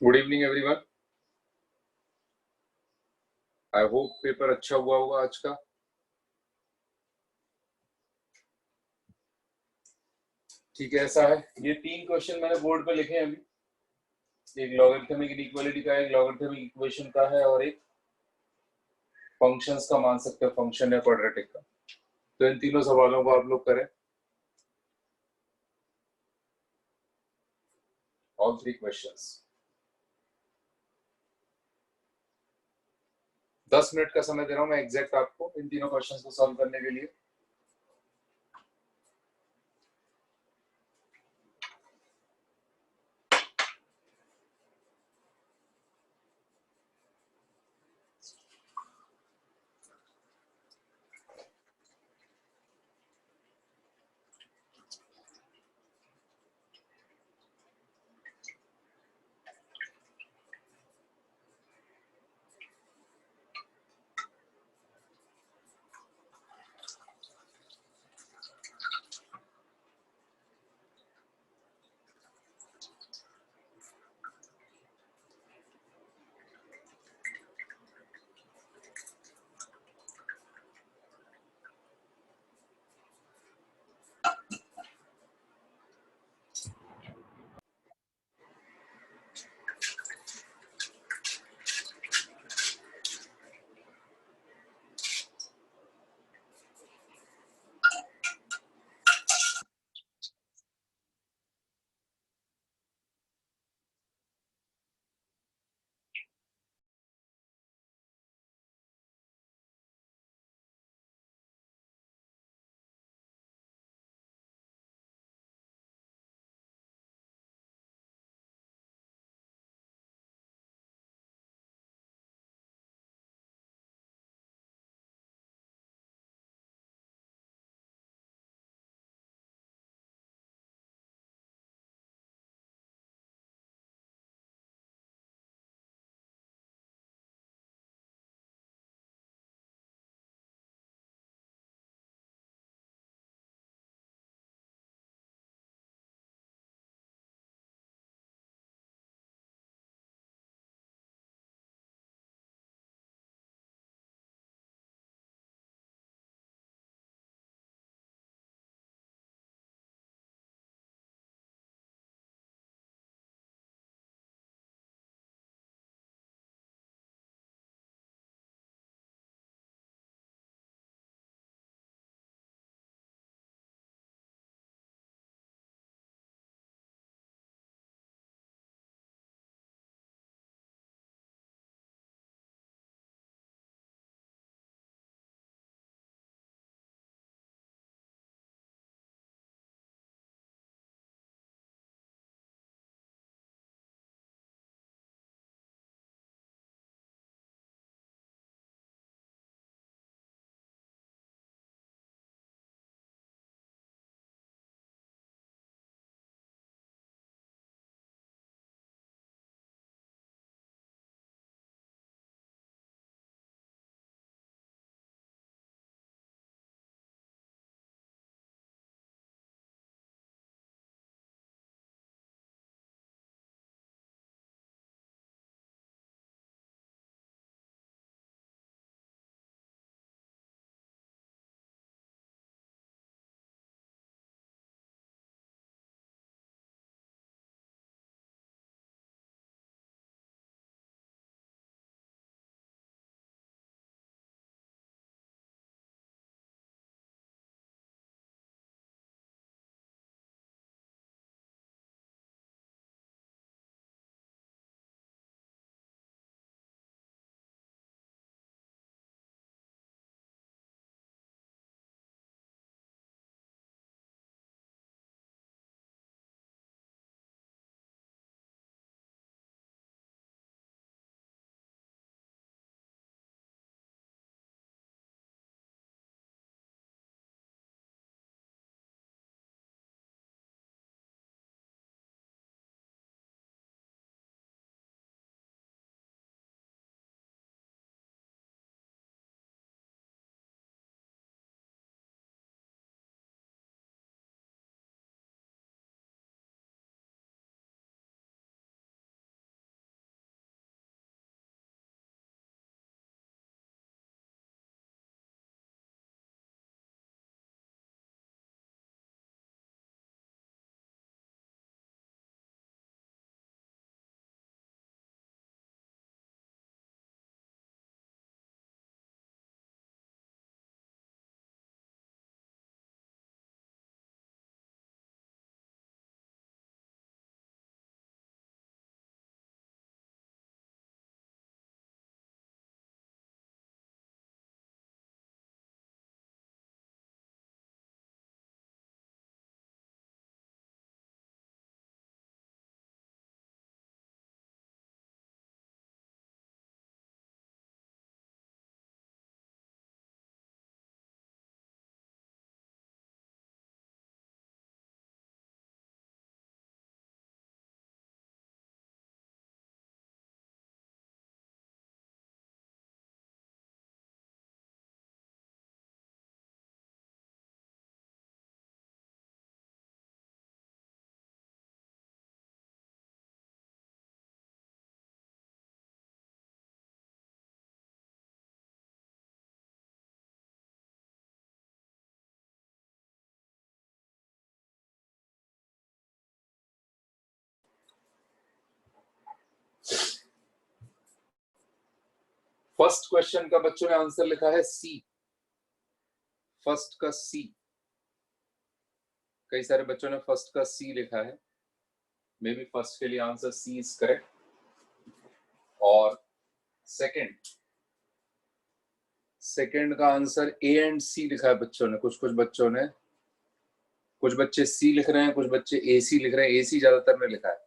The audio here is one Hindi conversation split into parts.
Good evening everyone. I hope paper अच्छा हुआ होगा आज का। ठीक है, ऐसा है। ये 3 क्वेश्चन मैंने बोर्ड पे लिखे हैं अभी। एक लॉगरिथमिक इनइक्वालिटी का है, एक लॉगरिथमिक इक्वेशन का है, और एक फंक्शंस का मान सकते हैं, फंक्शन या क्वाड्रेटिक का। तो इन तीनों सवालों को आप लोग करें, ऑल 3 क्वेश्चंस। 10 मिनट का समय दे रहा हूँ मैं एग्जैक्ट आपको इन तीनों क्वेश्चंस को सॉल्व करने के लिए। फर्स्ट क्वेश्चन का बच्चों ने आंसर लिखा है सी, फर्स्ट का सी। कई सारे बच्चों ने फर्स्ट का सी लिखा है, मे बी फर्स्ट के लिए आंसर सी इज करेक्ट। और सेकंड का आंसर ए एंड सी लिखा है बच्चों ने, कुछ बच्चों ने, कुछ बच्चे सी लिख रहे हैं, कुछ बच्चे ए सी लिख रहे हैं। ए सी ज्यादातर ने लिखा है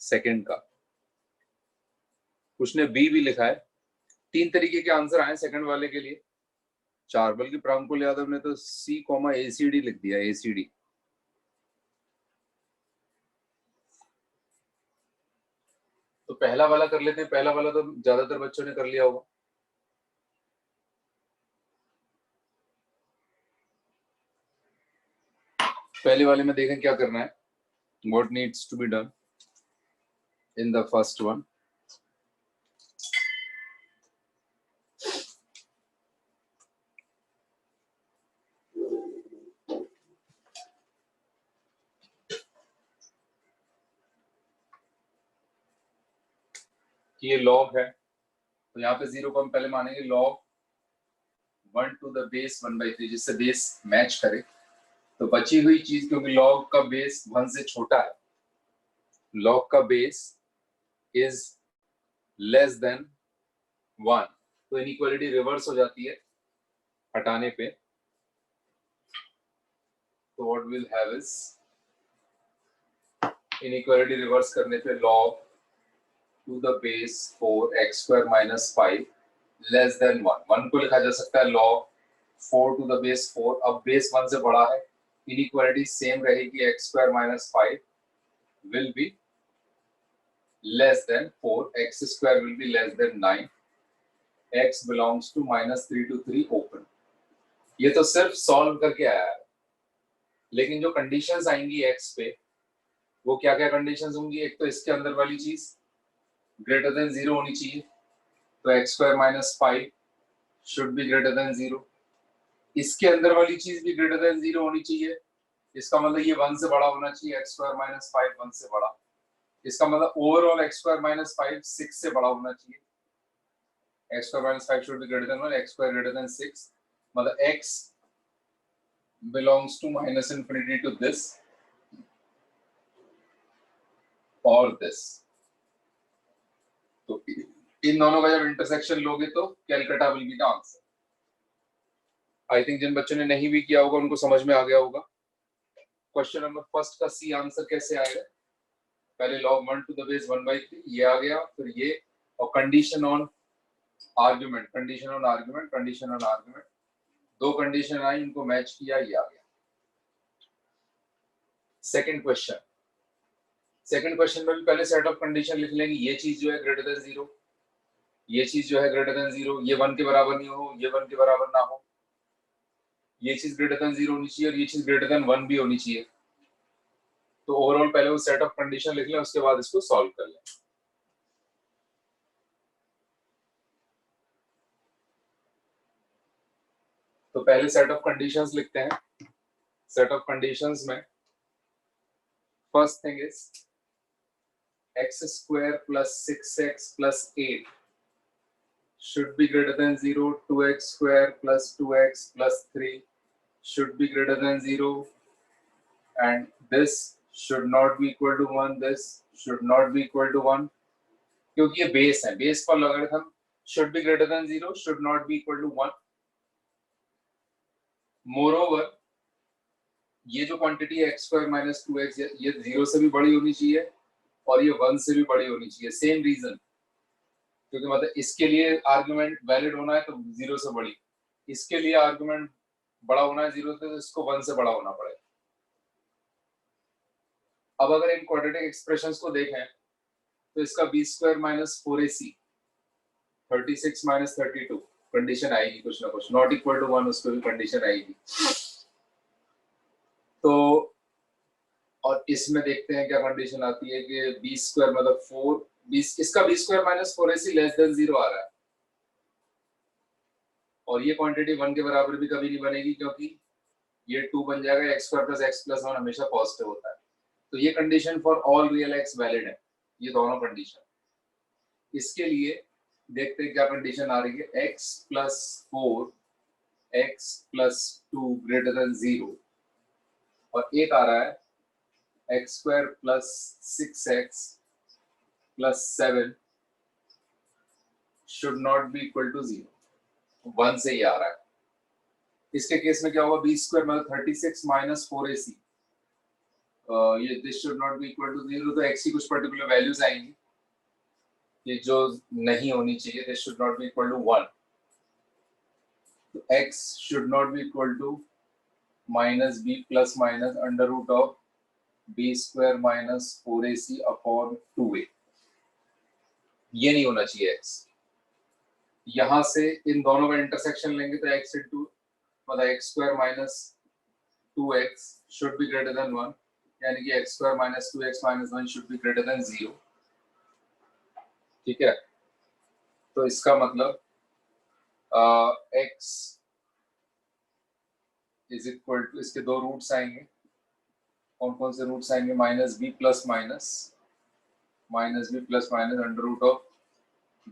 सेकंड का, कुछ ने बी भी लिखा है। 3 तरीके के आंसर आए सेकंड वाले के लिए, 4, बल्कि प्रांकुल यादव ने तो सी कॉमा एसीडी लिख दिया, एसीडी। तो पहला वाला कर लेते हैं, पहला वाला तो ज्यादातर बच्चों ने कर लिया होगा। पहले वाले में देखें क्या करना है, what needs to be done in the first one। ये log है, तो यहाँ पे 0 को हम पहले मानेंगे log 1 to the base 1/3, जिससे बेस मैच करे। तो बची हुई चीज, क्योंकि log का बेस 1 से छोटा है, log का बेस इज लेस देन 1, तो इनइक्वालिटी रिवर्स हो जाती है हटाने पे। तो what will have is, inequality reverse करने पे log to the base 4x² - 5 less than 1। 1 को लिखा जा सकता है log 4 to the base 4। अब बेस 1 से बड़ा है, इनइक्वालिटी सेम रहेगी, x² - 5 will be less than 4, x² will be less than 9, x belongs to -3 to 3 open। ये तो सिर्फ सॉल्व करके आया है, लेकिन जो कंडीशंस आएंगी x पे, वो क्या क्या कंडीशंस होंगी। एक तो इसके अंदर वाली चीज ग्रेटर देन 0 होनी चाहिए, तो x² - 5 should be greater than 0। इसके अंदर वाली चीज भी ग्रेटर देन 0 होनी चाहिए, इसका मतलब ये 1 से बड़ा होना चाहिए, x² - 5 1 से बड़ा। इसका मतलब ओवरऑल x² - 5 6 से बड़ा होना चाहिए, x² - 5 should be greater than 1, x² greater than 6, मतलब x belongs to -infinity to this और this। तो इन दोनों का जब इंटरसेक्शन लोगे तो Calcutta will be the answer. I think जिन बच्चों ने नहीं भी किया होगा उनको समझ में आ गया होगा। क्वेश्चन नंबर फर्स्ट का सी आंसर कैसे आएगा, पहले log 1 to the base 1/3 ये आ गया, फिर ये और condition on argument, condition on argument, condition on argument, 2 condition आई, इनको मैच किया, ये आ गया। सेकंड क्वेश्चन में भी पहले सेट ऑफ कंडीशन लिख लेंगे। ये चीज जो है ग्रेटर देन 0, ये चीज जो है ग्रेटर देन 0, ये 1 के बराबर नहीं हो, ये 1 के बराबर ना हो, ये चीज ग्रेटर देन 0 होनी चाहिए और ये चीज ग्रेटर देन 1 भी होनी चाहिए। तो ओवरऑल पहले वो सेट ऑफ कंडीशन लिख लें, उसके बाद इसको सॉल्व कर लें। तो पहले सेट ऑफ कंडीशंस लिखते हैं। सेट ऑफ कंडीशंस में first thing is x² + 6x + 8 should be greater than 0, 2x² + 2x + 3 should be greater than 0, and this should not be equal to 1, this should not be equal to 1, क्योंकि ये बेस है, बेस पर logarithm should be greater than 0, should not be equal to 1। Moreover ये जो क्वांटिटी है x² - 2x, ये 0 से भी बड़ी होनी चाहिए और ये 1 से भी बड़ी होनी चाहिए। सेम रीजन, क्योंकि मतलब इसके लिए आर्गुमेंट वैलिड होना है तो 0 से बड़ी, इसके लिए आर्गुमेंट बड़ा होना है 0 से, तो इसको 1 से बड़ा होना पड़ेगा। अब अगर इन क्वाड्रेटिक एक्सप्रेशंस को देखें तो इसका b² - 4ac 36 - 32 कंडीशन आएगी कुछ ना कुछ, नॉट इक्वल टू 1 उसको भी कंडीशन आएगी। तो और इसमें देखते हैं क्या कंडीशन आती है कि b² मतलब 4, इसका b² - 4ac लेस देन 0 आ रहा है, और ये क्वांटिटी 1 के बराबर भी कभी नहीं बनेगी, क्योंकि ये 2 बन जाएगा, x² + x + 1 हमेशा पॉजिटिव होता है। तो ये condition for all real x valid है, ये दोनों कंडीशन। इसके लिए देखते हैं क्या कंडीशन आ रही है। x plus 4 x plus 2 greater than 0 और एक आ रहा है x square plus 6x plus 7 should not be equal to 0। 1 से ही आ रहा है। इसके केस में क्या होगा, बी स्क्वायर मतलब 36 माइनस 4ac, ये this should not be equal to 0, तो x की कुछ पर्टिकुलर वैल्यूज आएंगी ये जो नहीं होनी चाहिए, this should not be equal to 1, तो x should not be equal to minus B plus minus under root of B square minus 4ac upon 2a, ये नहीं होना चाहिए x। यहां से इन दोनों का इंटरसेक्शन लेंगे तो x इंटू मतलब x square minus 2x should be greater than 1, यानी कि x square minus 2x minus 1 should be greater than 0। ठीक है, तो इसका मतलब x इज इक्वल टू, इसके दो रूट्स आएंगे, कौन कौन से रूट्स आएंगे, minus B plus minus under root of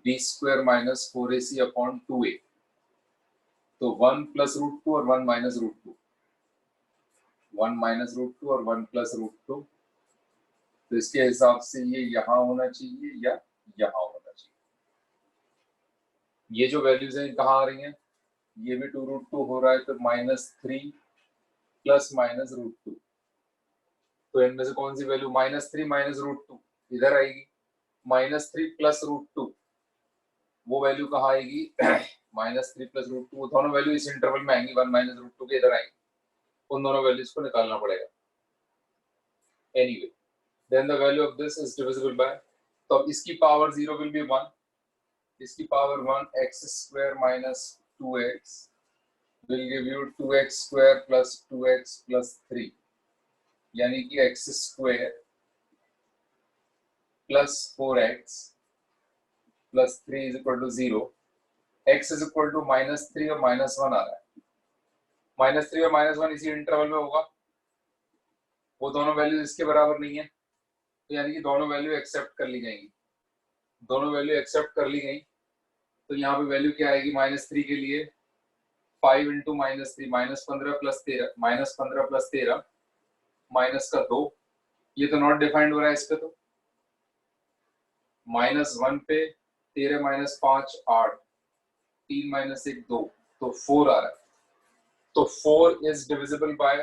B square minus 4ac upon 2a, तो 1 प्लस रूट 2 और 1 माइनस रूट 2, 1 माइनस रूट 2 और 1 प्लस रूट 2, तो इसके हिसाब से ये यहां होना चाहिए या यहां होना चाहिए। ये जो वैल्यूज हैं कहाँ आ रही हैं, ये भी 2 रूट 2 हो रहा है, तो -3 प्लस माइनस रूट 2, तो इनमें से कौन सी वैल्यू, -3 माइनस रूट 2 इधर आएगी, -3 प्लस रूट 2 वो वैल्यू कहाँ आएगी -3 प्लस रूट 2, दोनों वैल्यू इस इंटरवल में आएंगी, 1 माइनस रूट 2 के इधर आएंगी, उन दोनों वैल्यूज को निकालना पड़ेगा। Anyway then the value of this is divisible by, तो अब इसकी पावर 0 will be 1, इसकी power 1 x square minus 2x will give you 2x square plus 2x plus 3, यानी कि x square plus 4x plus 3 is equal to 0, x is equal to -3 और -1 आ रहा है, -3 और -1 इसी इंटरवल में होगा, वो दोनों वैल्यू इसके बराबर नहीं है, तो यानी कि दोनों वैल्यू एक्सेप्ट कर ली जाएंगी, दोनों वैल्यू एक्सेप्ट कर ली गई, तो यहाँ पे वैल्यू क्या आएगी, -3 के लिए 5 इंटू -3 -15 प्लस 13 -15 प्लस 13 माइनस का 2, ये तो नॉट डिफाइंड हो रहा है इस पे, तो -1 पे 13 माइनस 5 8, 3 माइनस 1 2, तो 4 आ रहा है, तो 4 is divisible by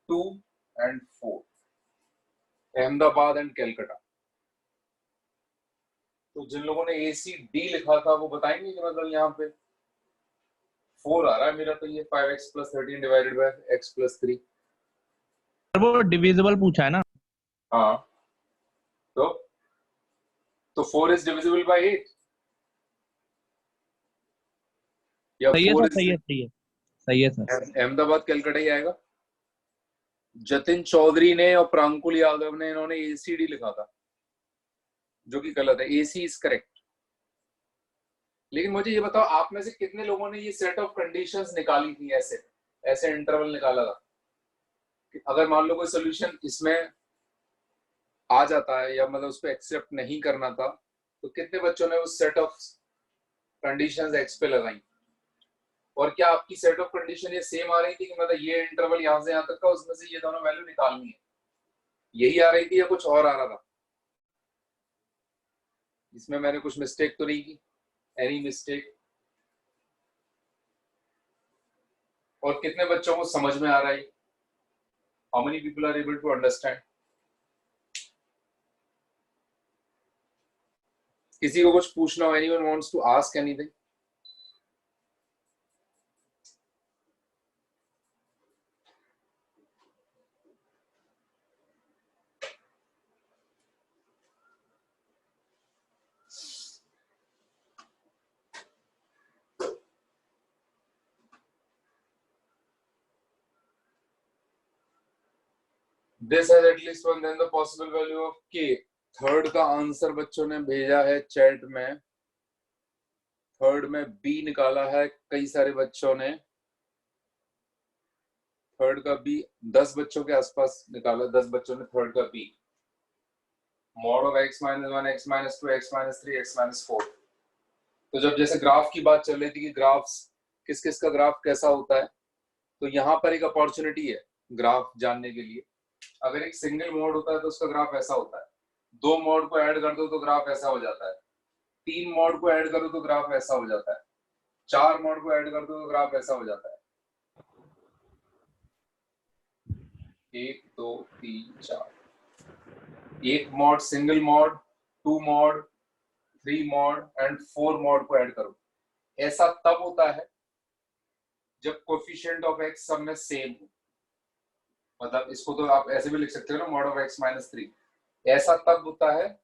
2 and 4, Ahmedabad and Calcutta. तो जिन लोगों ने ACD लिखा था वो बताएंगे कि मतलब यहाँ पे 4 आ रहा है मेरा, तो ये 5x plus 13 divided by x plus 3, वो डिविजिबल पूछा है ना। हाँ तो 4 इज डिविजिबल बाय 8 या सही है 4 सर, सही है, सही है, सही है सर। अहमदाबाद कैलकाटा ही आएगा। जतिन चौधरी ने और प्रांकुल यादव ने इन्होंने ACD लिखा था, जो कि गलत है, AC इज करेक्ट। लेकिन मुझे ये बताओ, आप में से कितने लोगों ने ये सेट ऑफ कंडीशंस निकाली थी, ऐसे ऐसे इंटरवल निकाला था कि अगर मान लो कोई सोल्यूशन इसमें आ जाता है या मतलब उसको एक्सेप्ट नहीं करना था, तो कितने बच्चों ने उस सेट ऑफ कंडीशंस एक्स पे लगाई, और क्या आपकी सेट ऑफ कंडीशन ये सेम आ रही थी कि मतलब ये इंटरवल यहां से यहां तक का, उसमें से ये दोनों वैल्यू निकालनी है, यही आ रही थी या कुछ और आ रहा था? इसमें मैंने कुछ मिस्टेक तो नहीं की, एनी मिस्टेक? और कितने बच्चों को समझ में आ रहा है? How many people are able to understand? किसी को कुछ पूछना हो, anyone wants to ask anything? This has at least one, then the possible value of k। Third का आंसर बच्चों ने भेजा है चैट में, थर्ड में बी निकाला है कई सारे बच्चों ने, थर्ड का बी 10 बच्चों के आसपास निकाला, 10 बच्चों ने थर्ड का B. Mod of x minus 1 x minus 2 x minus 3 x minus 4, तो जब जैसे ग्राफ की बात चल रही थी कि ग्राफ्स किस किस का ग्राफ कैसा होता है, तो यहाँ पर एक अपॉर्चुनिटी है ग्राफ जानने के लिए। अगर एक सिंगल मोड होता है तो उसका ग्राफ ऐसा होता है, दो मोड को ऐड कर दो तो ग्राफ ऐसा हो जाता है, तीन मोड को ऐड करो तो ग्राफ ऐसा हो जाता है, चार मोड को ऐड कर दो तो ग्राफ ऐसा हो जाता है, 1 2 3 4। एक mod, single mod, two mod, three mod and four mod को ऐड करो। ऐसा तब होता है जब कोफिशिएंट ऑफ एक्स सब में सेम हो। मतलब इसको तो आप ऐसे भी लिख सकते हो ना, मॉड ऑफ एक्स माइनस 3। ऐसा तब होता है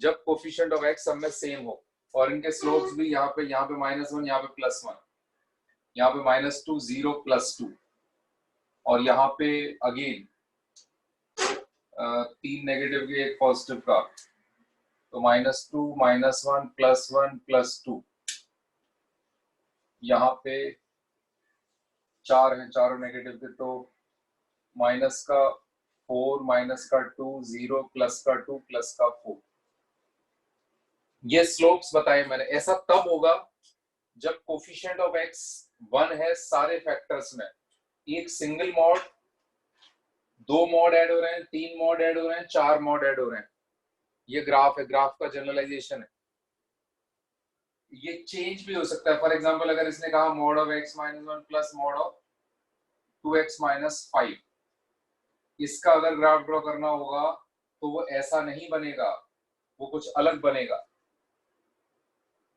जब कोफिशिएंट ऑफ एक्स सब में सेम हो और इनके स्लोप्स भी यहाँ पे -1, यहाँ पे +1, यहाँ पे -2, 0, +2 और यहाँ पे अगेन 3 नेगेटिव के एक पॉजिटिव का, तो -2, -1, +1, +2। यहाँ पे 4 है, चारों नेगेटिव के, तो माइनस का 4, -2, 0, +2, +4। ये स्लोप्स बताए मैंने। ऐसा तब होगा जब कोफिशिएंट ऑफ एक्स 1 है सारे फैक्टर्स में। एक सिंगल मॉड, दो मॉड ऐड हो रहे हैं, तीन मॉड ऐड हो रहे हैं, चार मॉड ऐड हो रहे हैं। ये ग्राफ है, ग्राफ का जनरलाइजेशन है। ये चेंज भी हो सकता है। फॉर एग्जांपल अगर इसने कहा mod of x - 1 plus mod of 2x - 5, इसका अगर ग्राफ ड्रॉ करना होगा तो वो ऐसा नहीं बनेगा, वो कुछ अलग बनेगा।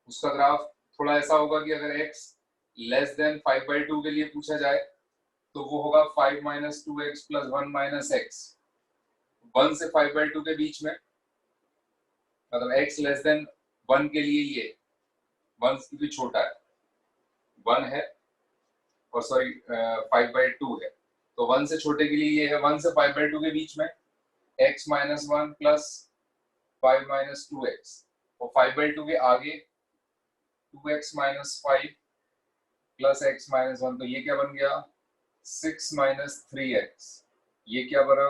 उसका ग्राफ थोड़ा ऐसा होगा कि अगर x लेस देन 5/2 के लिए पूछा जाए तो वो होगा 5 - 2x + 1 - x। 1 से 5/2 के बीच में, मतलब x लेस देन 1 के लिए ये 1 से भी छोटा है, 1 है और सॉरी 5/2 है, तो 1 से छोटे के लिए ये है। 1 से 5/2 के बीच में x - 1 प्लस 5 - 2x, और 5/2 के आगे 2x - 5 प्लस x - 1, तो ये क्या बन गया 6 - 3x। ये क्या बना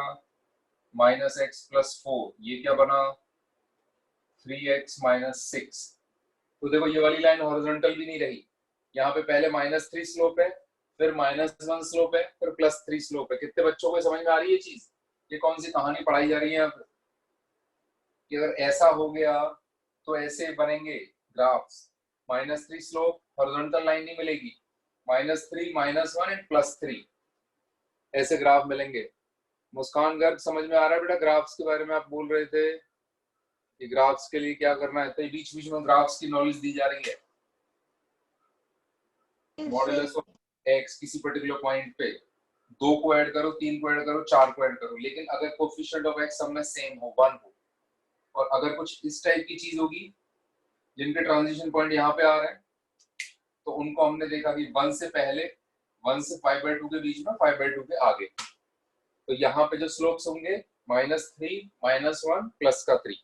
-x + 4, ये क्या बना 3x - 6। तो देखो ये वाली लाइन हॉरिजॉन्टल भी नहीं रही। यहाँ पे पहले -3 स्लोप है, फिर -1 स्लोप है, फिर +3 स्लोप है। कितने बच्चों को समझ में आ रही है चीज? ये कौन सी कहानी पढ़ाई जा रही है अब कि अगर ऐसा हो गया तो ऐसे बनेंगे ग्राफ्स। -3 स्लोप, हॉरिजॉन्टल लाइन नहीं मिलेगी, -3, -1 एंड +3, ऐसे ग्राफ मिलेंगे। मुस्कान गर्ग समझ में आ रहा है बेटा? ग्राफ्स के बारे में आप बोल रहे थे कि ग्राफ्स के लिए क्या करना है, तो बीच बीच में ग्राफ्स की नॉलेज दी जा रही है। मॉडुलस ऑफ एक्स किसी पर्टिकुलर पॉइंट पे 2 को ऐड करो, 3 को ऐड करो, 4 को ऐड करो, लेकिन अगर कोफिशिएंट ऑफ एक्स सब में सेम हो, 1 हो, और अगर कुछ इस टाइप की चीज होगी जिनके ट्रांजिशन पॉइंट यहाँ पे आ रहे हैं, तो उनको हमने देखा कि 1 से पहले, 1 से 5/2 के बीच में, 5/2 के आगे। तो यहाँ पे जो स्लोप्स होंगे -3, -1 +3।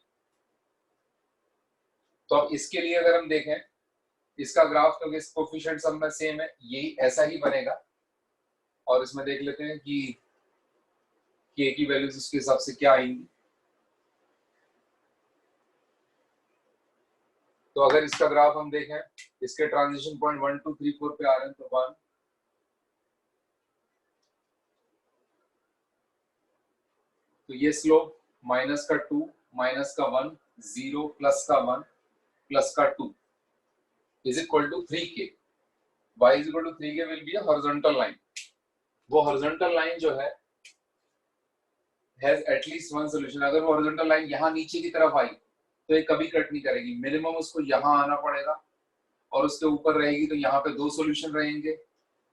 तो अब इसके लिए अगर हम देखें इसका ग्राफ, क्योंकि कोफिशिएंट सब में सेम है, यही ऐसा ही बनेगा। और इसमें देख लेते हैं कि k की वैल्यूज उसके हिसाब से क्या आएंगी। तो अगर इसका ग्राफ हम देखें, इसके ट्रांजिशन पॉइंट 1 2 3 4 पे आ रहे हैं, तो 1, तो ये slope -2, -1, 0, +1, +2 is equal to 3k। y is equal to 3k will be a horizontal line. वो हॉरिजॉन्टल लाइन जो है हैज एटलीस्ट वन सॉल्यूशन। अगर वो हॉरिजॉन्टल लाइन यहाँ नीचे की तरफ आई तो ये कभी कट नहीं करेगी, मिनिमम उसको यहाँ आना पड़ेगा, और उसके ऊपर रहेगी तो यहाँ पे 2 सॉल्यूशन रहेंगे,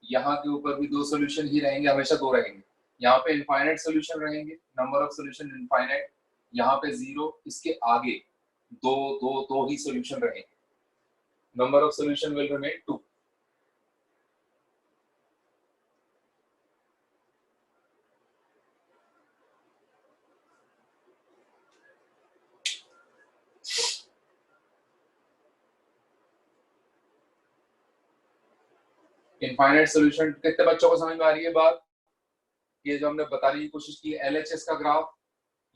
यहाँ के ऊपर भी 2 सॉल्यूशन ही रहेंगे, हमेशा 2 रहेंगे। यहाँ पे इनफाइनाइट सॉल्यूशन रहेंगे, नंबर ऑफ सॉल्यूशन इनफाइनाइट। यहाँ पे 0, इसके आगे 2 ही सॉल्यूशन रहेंगे, number of solution will remain 2। Infinite solution, कितने बच्चों को समझ में आ रही है बात? ये जो हमने बताने की कोशिश की, LHS का ग्राफ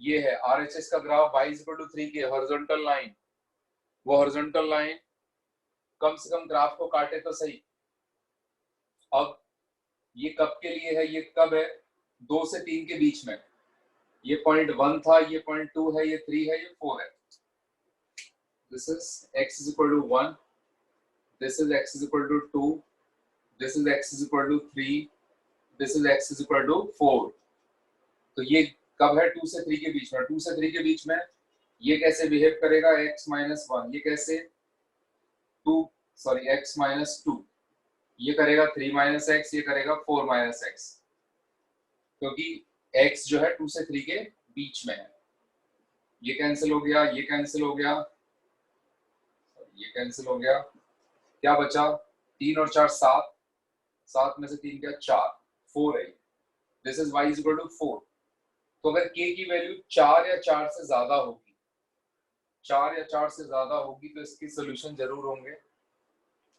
ये है, RHS का graph y = 3k, horizontal line. वो हॉरिजॉन्टल लाइन कम से कम ग्राफ को काटे तो सही। अब ये कब के लिए है, ये कब है, 2 से 3 के बीच में। ये पॉइंट 1 था, ये पॉइंट 2 है, ये 3 है, ये 4 है। This is x is equal to 1, this is x is equal to 2, this is x is equal to 3, this is x is equal to 4। तो ये कब है, 2 से 3 के बीच में। 2 से 3 के बीच में ये कैसे बिहेव करेगा, x माइनस 1, ये कैसे 2 सॉरी x माइनस 2, ये करेगा 3 माइनस एक्स, ये करेगा 4 माइनस एक्स, क्योंकि x जो है 2 से 3 के बीच में है। ये कैंसिल हो गया, ये कैंसिल हो गया, ये कैंसिल हो गया, क्या बचा, 3 और 4 7, 7 में से 3 क्या 4, 4 है। This is y is equal to 4। तो अगर k की वैल्यू 4 या 4 से ज्यादा होगी, 4 या 4 से ज्यादा होगी, तो इसके सोल्यूशन जरूर होंगे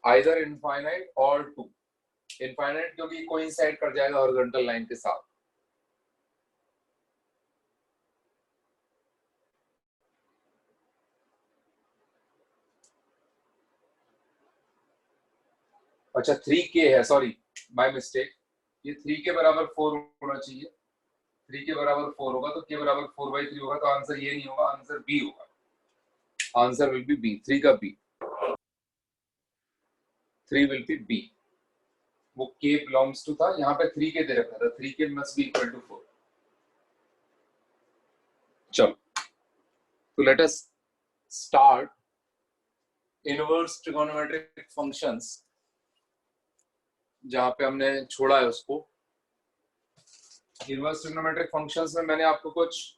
आइदर इनफाइनाइट और 2। इनफाइनाइट क्योंकि कोइंसाइड कर जाएगा हॉरिजॉन्टल लाइन के साथ। अच्छा 3k है, सॉरी माय मिस्टेक, ये 3 के बराबर 4 होना चाहिए। 3 के बराबर 4 होगा तो k बराबर 4/3 होगा, तो आंसर ये नहीं होगा, आंसर बी होगा। आंसर विल बी बी, 3 का बी, 3 विल बी बी। वो k बिलोंग्स टू था, यहाँ पे 3k दे रखा था, 3k must be equal to 4। चलो तो let us start inverse trigonometric functions, जहां पे हमने छोड़ा है उसको। इनवर्स ट्रिगोनोमेट्रिक फंक्शंस में मैंने आपको कुछ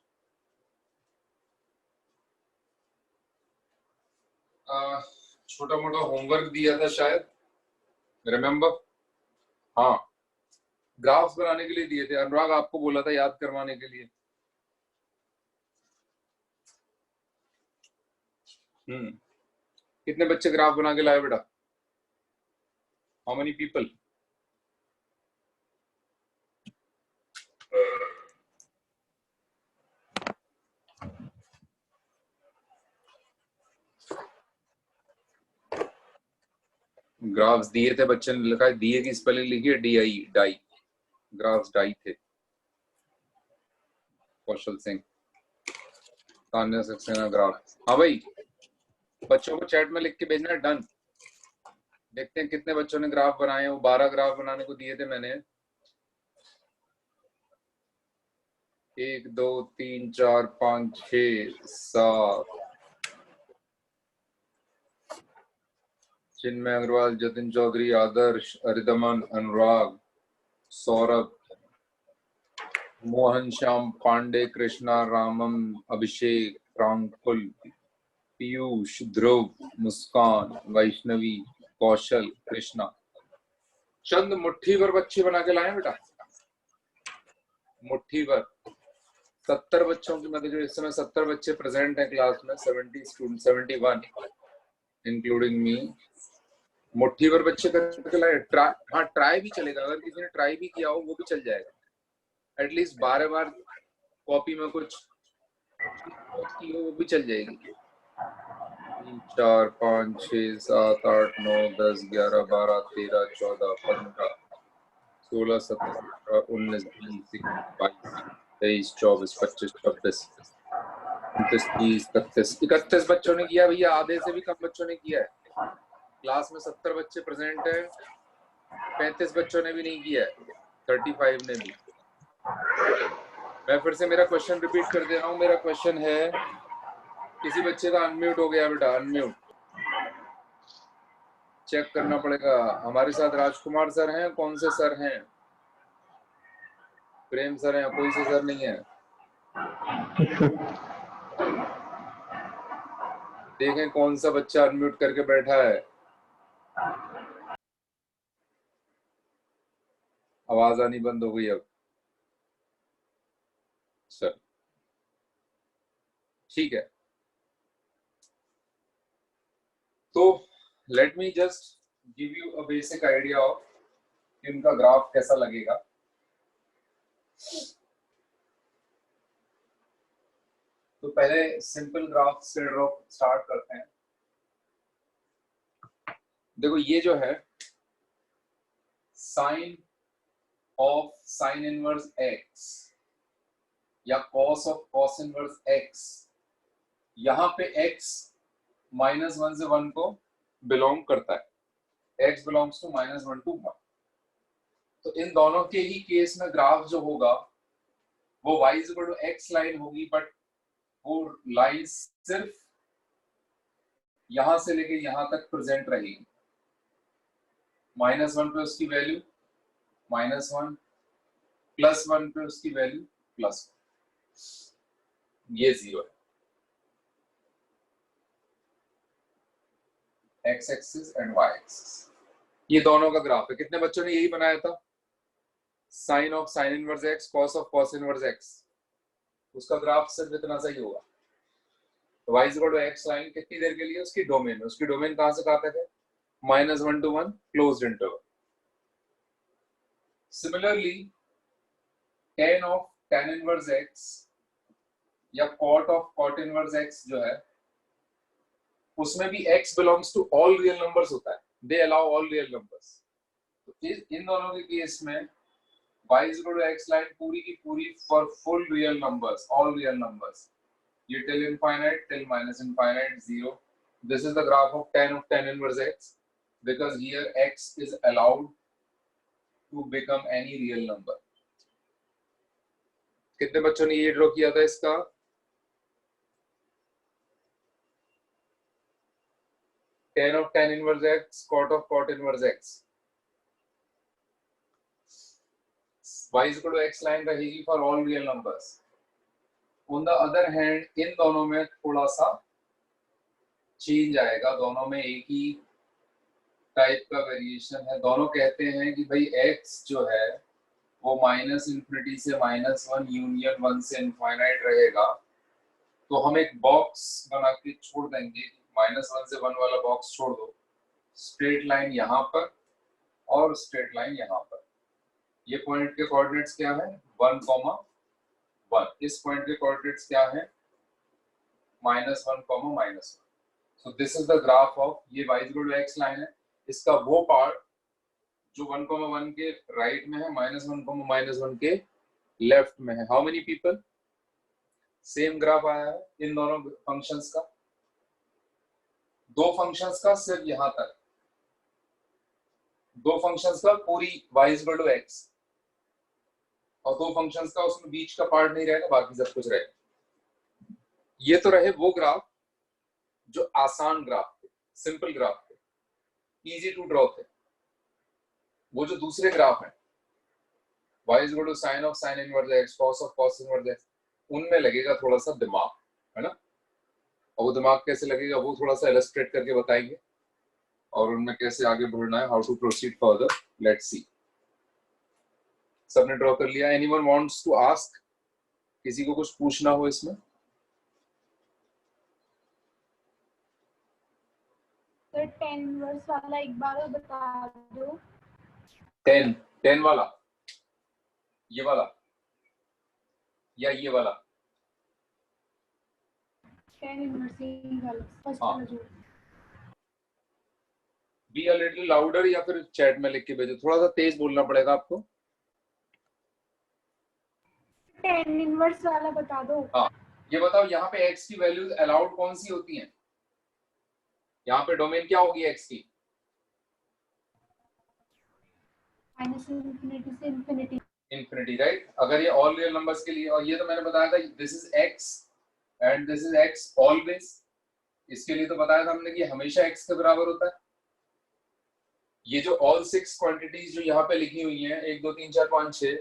छोटा मोटा होमवर्क दिया था शायद, रिमेम्बर? हाँ, ग्राफ्स बनाने के लिए दिए थे, अनुराग आपको बोला था याद करवाने के लिए। कितने बच्चे ग्राफ बना के लाए बेटा? How many people? ग्राफ्स दिए थे, बच्चे ने लिखा है, दिए की स्पेलिंग लिखी है DI, डाई, ग्राफ्स डाई थे। कौशल सिंह, तान्या सक्सेना ग्राफ। हाँ भाई, बच्चों को चैट में लिख के भेजना है, डन। देखते हैं कितने बच्चों ने ग्राफ बनाए। वो 12 ग्राफ बनाने को दिए थे मैंने। 1 2 3 4 5 6 7, चिन्मय अग्रवाल, जतिन चौधरी, आदर्श, अरिदमन, अनुराग, सौरभ, मोहन श्याम पांडे, कृष्णा, रामम, अभिषेक, प्रांकुल, पीयूष, ध्रुव, मुस्कान, वैष्णवी, कौशल, कृष्णा। चंद मुट्ठी भर बच्चे बना के लाए बेटा, मुट्ठी भर। 70 बच्चों की, मतलब जो इस समय 70 बच्चे प्रेजेंट हैं क्लास में, 70 स्टूडेंट, 71 इंक्लूडिंग मी, मुट्ठी भर बच्चे करके लाए। हाँ ट्राई भी चलेगा, अगर किसी ने ट्राई भी किया हो वो भी चल जाएगा। एटलीस्ट 12 बार कॉपी में कुछ की हो वो भी चल जाएगी। 3 4 5 6 7 8 9 10 11 12 13 14 15 16 17 18 19 20 21 22 23 24 25 26 29 30 31 बच्चों ने किया भैया, आधे से भी कम बच्चों ने किया है। क्लास में 70 बच्चे प्रेजेंट है, 35 बच्चों ने भी नहीं किया है, 35 ने भी। मैं फिर से मेरा क्वेश्चन रिपीट कर दे रहा हूँ। मेरा क्वेश्चन है, किसी बच्चे का अनम्यूट हो गया बेटा, अनम्यूट चेक करना पड़ेगा। हमारे साथ राजकुमार सर हैं, कौन से सर हैं? प्रेम सर हैं, कोई से सर नहीं है? देखें कौन सा बच्चा अनम्यूट करके बैठा है। आवाज आनी बंद हो गई अब। सर ठीक है, तो let me just give you a basic idea of इनका ग्राफ कैसा लगेगा। तो पहले सिंपल ग्राफ से ड्रॉ स्टार्ट करते हैं। देखो ये जो है sine of sine inverse x या cos of cos inverse x, यहां पे x -1 से 1 को बिलोंग करता है, x बिलोंग्स टू -1 to 1। तो इन दोनों के ही केस में ग्राफ जो होगा वो y = x लाइन होगी, बट वो लाइन सिर्फ यहां से लेके यहां तक प्रेजेंट रहेगी। -1 पे उसकी वैल्यू -1, +1 पे उसकी वैल्यू +1, ये 0 है, x axis and y axis. ये दोनों का ग्राफ है। कितने बच्चों ने यही बनाया था? Sine of sine inverse x, cos of cos inverse x, उसका ग्राफ सिर्फ इतना सा ही होगा। तो y = x लाइन कितनी देर के लिए? उसकी डोमेन में। उसकी डोमेन कहां से कहां तक है? -1 to 1 closed interval. Similarly tan of tan inverse x या cot of cot inverse x जो है, उसमें भी x belongs to all real numbers होता है, they allow all real numbers. तो इन दोनों के केस में y = x लाइन पूरी की पूरी for full real numbers, all real numbers, ये till infinite, till -infinite, 0. This is the graph of tan inverse x, because here x is allowed to become any real number. कितने बच्चों ने ये ड्रॉ किया था इसका? tan of tan inverse x, cot of cot inverse x. y = x line रहेगी for all real numbers. On the other hand in दोनों में थोड़ा सा चेंज आएगा, दोनों में एक ही टाइप का वेरिएशन है। दोनों कहते हैं कि भाई x जो है वो -∞ से -1 यूनियन 1 से इनफाइनाइट रहेगा। तो हम एक बॉक्स बना के छोड़ देंगे, -1 से 1 वाला बॉक्स छोड़ दो, स्ट्रेट लाइन यहाँ पर और स्ट्रेट लाइन यहाँ पर। ये पॉइंट के कोऑर्डिनेट्स क्या है? 1, 1। इस पॉइंट के कोऑर्डिनेट्स क्या है? -1, -1। So this is the graph of, ये y = x लाइन है। इसका वो पार्ट जो 1, 1 के राइट में है, -1, -1 के लेफ्ट में है। How many people? Same graph आया है इन दोनों फंक्शंस का, दो फंक्शंस का सिर्फ यहां तक, दो फंक्शंस का पूरी y = x, और दो फंक्शंस का उसमें बीच का पार्ट नहीं रहेगा, बाकी सब कुछ रहेगा। ये तो रहे वो ग्राफ जो आसान ग्राफ थे, सिंपल ग्राफ थे, इजी टू ड्रॉ थे। वो जो दूसरे ग्राफ हैं, y = sin of sin inverse x, cos of cos inverse x, उनमें लगेगा थोड़ा सा दिमाग, है ना। और वो दिमाग कैसे लगेगा वो थोड़ा सा इलस्ट्रेट करके बताएंगे, और उनमें कैसे आगे बढ़ना है, how to proceed further, let's see. सबने ड्रॉ कर लिया? Anyone wants to ask? किसी को कुछ पूछना हो इसमें? सर tan इनवर्स वाला एक बार बता दो। 10 वाला, ये वाला या ये वाला? tan इनवर्स वाला फर्स्ट हाँ। वाला जो। बी अ लिटिल लाउडर, या फिर चैट में लिख के भेजो, थोड़ा सा तेज बोलना पड़ेगा आपको। tan इनवर्स वाला बता दो। हाँ, ये बताओ यहाँ पे x की वैल्यूज अलाउड कौन सी होती हैं? यहाँ पे डोमेन क्या होगी x की? -∞ से इंफिनिटी। Infinity, right. अगर ये ऑल रियल नंबर्स के लिए, और ये तो मैंने बताया था this is x and this is x always, इसके लिए तो बताया था हमने कि हमेशा x के बराबर होता है। ये जो ऑल 6 क्वांटिटीज जो यहाँ पे लिखी हुई हैं, 1 2 3 4 5 6,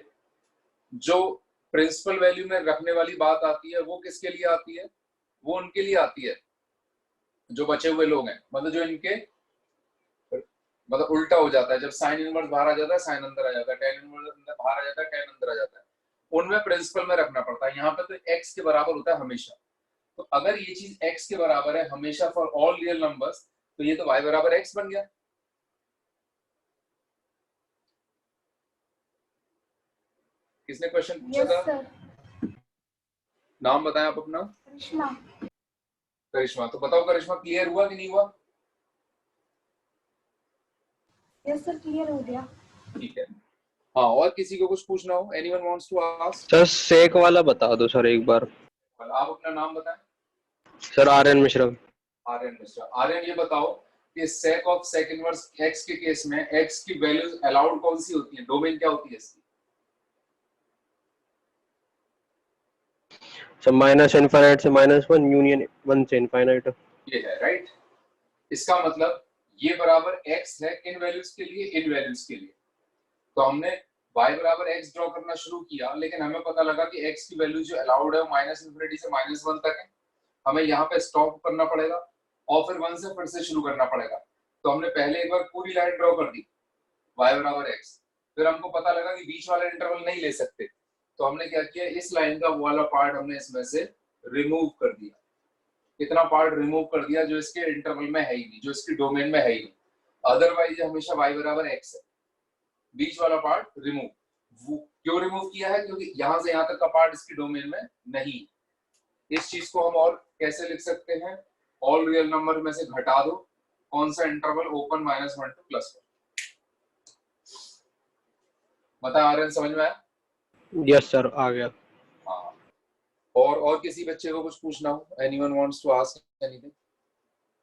जो प्रिंसिपल वैल्यू में रखने वाली बात आती है, वो किसके लिए आती है? वो उनके लिए आती है जो बचे हुए लोग हैं, मतलब जो इनके मतलब उल्टा हो जाता है। जब साइन इनवर्स बाहर आ जाता है, साइन अंदर आ जाता है, tan इनवर्स अंदर बाहर आ जाता है, tan अंदर आ जाता है, उनमें प्रिंसिपल में रखना पड़ता है। यहाँ पे तो x के बराबर होता है हमेशा। तो अगर ये चीज x के बराबर है हमेशा फॉर ऑल रियल नंबर्स, तो ये तो y = x बन गया। किसने क्वेश्चन पूछा यस था? सर। नाम बताएं आप अपना। करिश्मा। करिश्मा। तो बताओ करिश्मा, क्लियर हुआ कि नहीं हुआ? यस सर क्लियर हो गया। ठीक है, हाँ और किसी को कुछ पूछना हो? Anyone wants to ask? Sir sec वाला बता दो सर एक बार। आप अपना नाम बताएं। सर आर्यन मिश्रा। आर्यन मिश्रा। आर्यन ये बताओ कि sec of sec inverse x के केस में एक्स की वैल्यूज अलाउड कौन सी होती है, डोमेन क्या होती है इसकी? सर माइनस इनफाइनाइट से -1 यूनियन 1 से इनफाइनाइट। ये है राइट। इसका मतलब ये बराबर x है किन वैल्यूज के लिए, इन वैल्यूज के लिए। तो हमने y बराबर x ड्रॉ करना शुरू किया, लेकिन हमें पता लगा कि x की वैल्यू जो अलाउड है वो -∞ से -1 तक है। हमें यहाँ पे स्टॉप करना पड़ेगा और फिर 1 से फिर से शुरू करना पड़ेगा। तो हमने पहले एक बार पूरी लाइन ड्रॉ कर दी y बराबर x, फिर हमको पता लगा कि बीच वाला इंटरवल नहीं ले सकते, तो हमने क्या किया, इस लाइन का वाला पार्ट हमने इसमें से रिमूव कर दिया। कितना पार्ट रिमूव कर दिया? जो इसके इंटरवल में है ही नहीं, जो इसकी डोमेन में है ही नहीं। अदरवाइज हमेशा y बराबर x है, बीच वाला पार्ट रिमूव। क्यों रिमूव किया है? क्योंकि यहां से यहां तक का पार्ट इसकी डोमेन में नहीं। इस चीज को हम और कैसे लिख सकते हैं? ऑल रियल नंबर में से घटा दो, कौन सा इंटरवल? Open -1 to +1। बता आर्यन, समझ में आया? यस सर आ गया। हाँ, और किसी बच्चे को कुछ पूछना हो? Anyone wants to ask anything?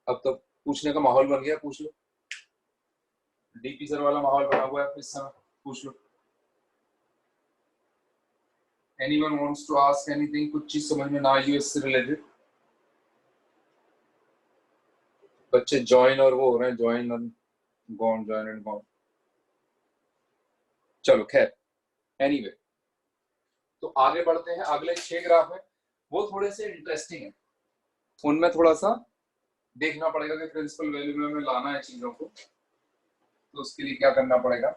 अब तो पूछने का माहौल बन गया, पूछ लो। डीपी सर वाला माहौल बना हुआ है इस समय, पूछ लो। Anyone wants to ask anything? कुछ चीज समझ में ना आई इससे रिलेटेड? बच्चे ज्वाइन और वो हो रहे हैं, ज्वाइन और गॉन, ज्वाइन एंड गॉन। चलो खैर, एनीवे तो आगे बढ़ते हैं। अगले 6 ग्राफ है वो थोड़े से इंटरेस्टिंग है, उनमें थोड़ा सा देखना पड़ेगा कि प्रिंसिपल वैल्यू में हमें लाना है चीजों को, तो उसके लिए क्या करना पड़ेगा।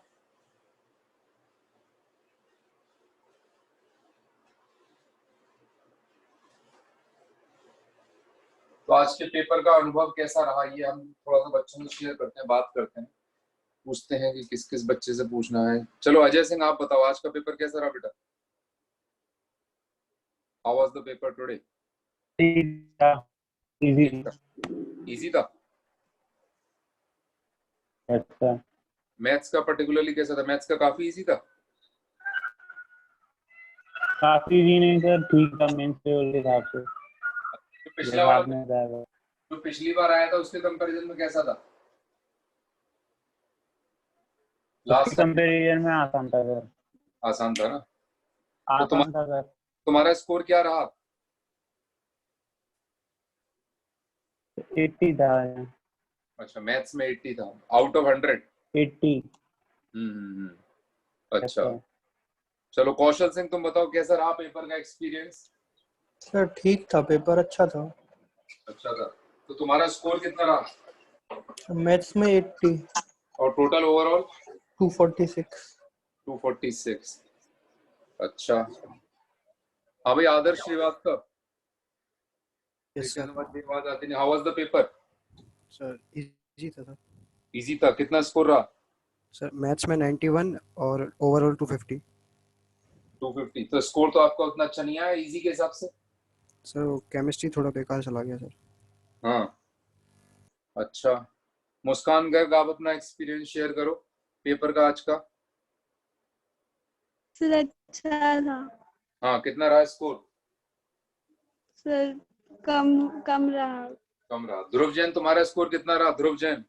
तो आज के पेपर का अनुभव कैसा रहा, ये हम थोड़ा सा बच्चों से शेयर करते हैं, बात करते हैं, पूछते हैं कि किस किस बच्चे से पूछना है। चलो अजय सिंह आप बताओ, आज का पेपर कैसा रहा बेटा? How was the paper today? Easy था। अच्छा, मैथ्स का पर्टिकुलरली कैसा था? मैथ्स का काफी इजी था। काफी भी नहीं सर, ठीक था मेंस लेवल के हिसाब से। जो पिछला वाला में जाएगा। जो पिछली बार आया था उसके कंपैरिजन में कैसा था? लास्ट कंपैरिजन में आसान था सर। आसान था ना? तो आसान था सर। तुम्हारा स्कोर क्या रहा? 80 था। अच्छा, मैथ्स में 80 था आउट ऑफ 100। 80। अच्छा, चलो कौशल सिंह तुम बताओ कैसा रहा पेपर का एक्सपीरियंस? सर ठीक था, पेपर अच्छा था। अच्छा था। तो तुम्हारा स्कोर कितना रहा? मैथ्स में 80 और टोटल ओवरऑल 246। 246। अच्छा, हाँ भाई आदर्श श्रीवास्तव। Yes sir. आवाज आती नहीं। How was the paper? Sir easy था सर। इजी था। कितना स्कोर रहा? सर मैथ्स में 91 और ओवरऑल 250। 250। तो स्कोर तो आपका उतना अच्छा नहीं आया इजी के हिसाब से। सर वो केमिस्ट्री थोड़ा बेकार चला गया सर। हाँ, अच्छा। मुस्कान गर्ग आप अपना एक्सपीरियंस शेयर करो पेपर का आज का। सर अच्छा था। हाँ, कितना रहा स्कोर? सर कम रहा। कम रहा। ध्रुव जैन तुम्हारा स्कोर कितना रहा? ध्रुव जैन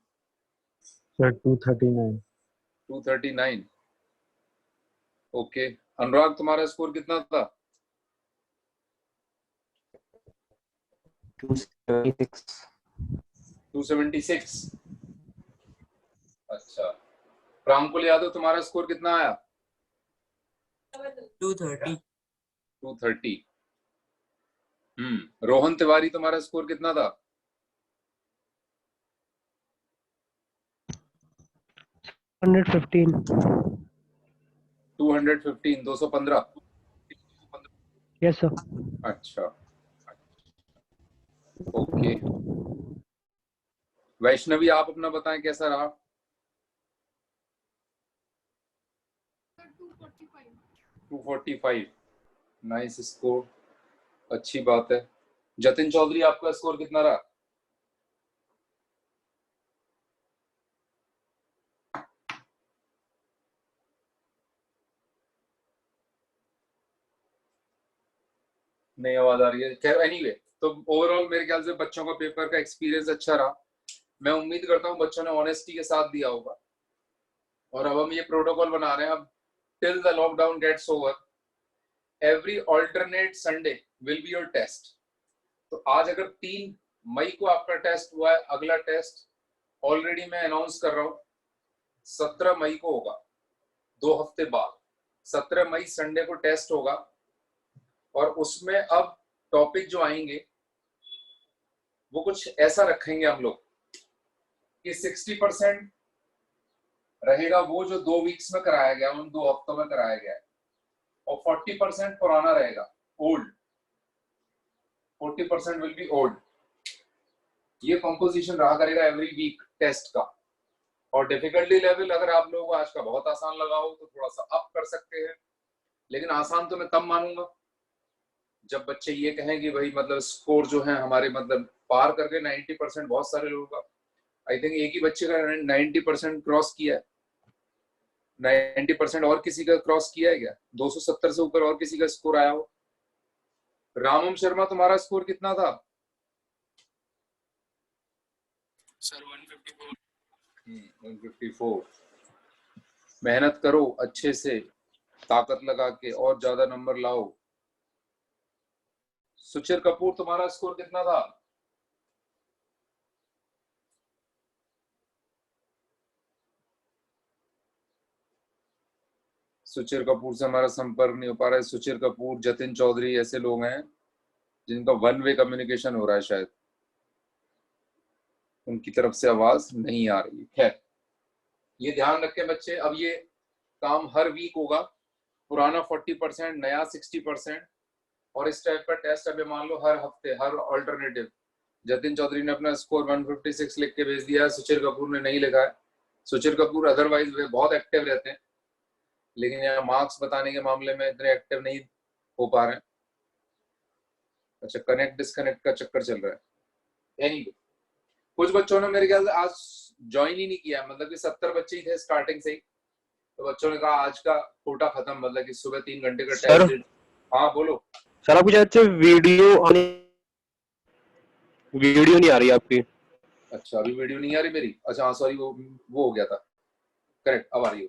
सर 239। 239। ओके। अनुराग तुम्हारा स्कोर कितना था? 276। 276। अच्छा। प्रांकुल यादव तुम्हारा स्कोर कितना आया? 230। 230। रोहन तिवारी तुम्हारा स्कोर कितना था? 215। 215। 215। Yes sir. अच्छा, ओके। वैष्णवी आप अपना बताएं कैसा रहा? 245। नाइस स्कोर, अच्छी बात है। जतिन चौधरी आपका स्कोर कितना रहा? नहीं आवाज आ रही है। खैर एनीवे, तो ओवरऑल मेरे ख्याल से बच्चों का पेपर का एक्सपीरियंस अच्छा रहा। मैं उम्मीद करता हूँ बच्चों ने ऑनेस्टी के साथ दिया होगा। और अब हम ये प्रोटोकॉल बना रहे हैं, अब till the lockdown gets over every alternate Sunday will be your test. तो आज अगर 3 मई को आपका टेस्ट हुआ है, अगला टेस्ट ऑलरेडी मैं अनाउंस कर रहा हूँ 17 मई को होगा, 2 हफ्ते बाद 17 मई संडे को टेस्ट होगा। और उसमें अब टॉपिक जो आएंगे वो कुछ ऐसा रखेंगे हम लोग कि 60% रहेगा वो जो 2 वीक्स में कराया गया, उन 2 हफ्तों में कराया गया है, और 40% पुराना रहेगा, ओल्ड। 40% will be old. ये कंपोजिशन रहा करेगा एवरी वीक टेस्ट का। और डिफिकल्टी लेवल अगर आप लोगों को आज का बहुत आसान लगा हो तो थोड़ा सा अप कर सकते हैं, लेकिन आसान तो मैं तब मानूंगा जब बच्चे ये कहें कि भाई मतलब स्कोर जो है हमारे मतलब पार करके 90%, बहुत सारे लोगों का, आई थिंक एक ही बच्चे का 90% क्रॉस किया है। 90% और किसी का क्रॉस किया है क्या? 270 से ऊपर और किसी का स्कोर आया हो? रामम शर्मा, तुम्हारा स्कोर कितना था? सर 154। 154। मेहनत करो अच्छे से, ताकत लगा के और ज्यादा नंबर लाओ। सुचिर कपूर, तुम्हारा स्कोर कितना था? सुचिर कपूर से हमारा संपर्क नहीं हो पा रहा है। सुचिर कपूर, जतिन चौधरी ऐसे लोग हैं जिनका वन वे कम्युनिकेशन हो रहा है, शायद उनकी तरफ से आवाज नहीं आ रही है। खैर, ये ध्यान रखें बच्चे, अब ये काम हर वीक होगा, पुराना 40%, नया 60%, और इस टाइप का टेस्ट अभी मान लो हर हफ्ते, हर ऑल्टरनेटिव। जतिन चौधरी ने अपना स्कोर 156 लिख के भेज दिया है, सुचिर कपूर ने नहीं लिखा है। सुचिर कपूर अदरवाइज वे बहुत एक्टिव रहते हैं, लेकिन यहाँ मार्क्स बताने के मामले में इतने एक्टिव नहीं हो पा रहे हैं। अच्छा, कनेक्ट डिस्कनेक्ट का चक्कर चल रहा है। एनीवे, कुछ बच्चों ने मेरे ख्याल से आज ज्वाइन ही नहीं किया, मतलब कि 70 बच्चे ही थे स्टार्टिंग से ही, तो बच्चों ने कहा आज का कोटा खत्म, मतलब कि सुबह 3 घंटे का सर? टेस्ट। हाँ बोलो सर, आपकी शायद से वीडियो नहीं आ रही आपकी। अच्छा, अभी वीडियो नहीं आ रही मेरी? अच्छा हाँ, सॉरी, वो हो गया था। करेक्ट, अब आ रही है।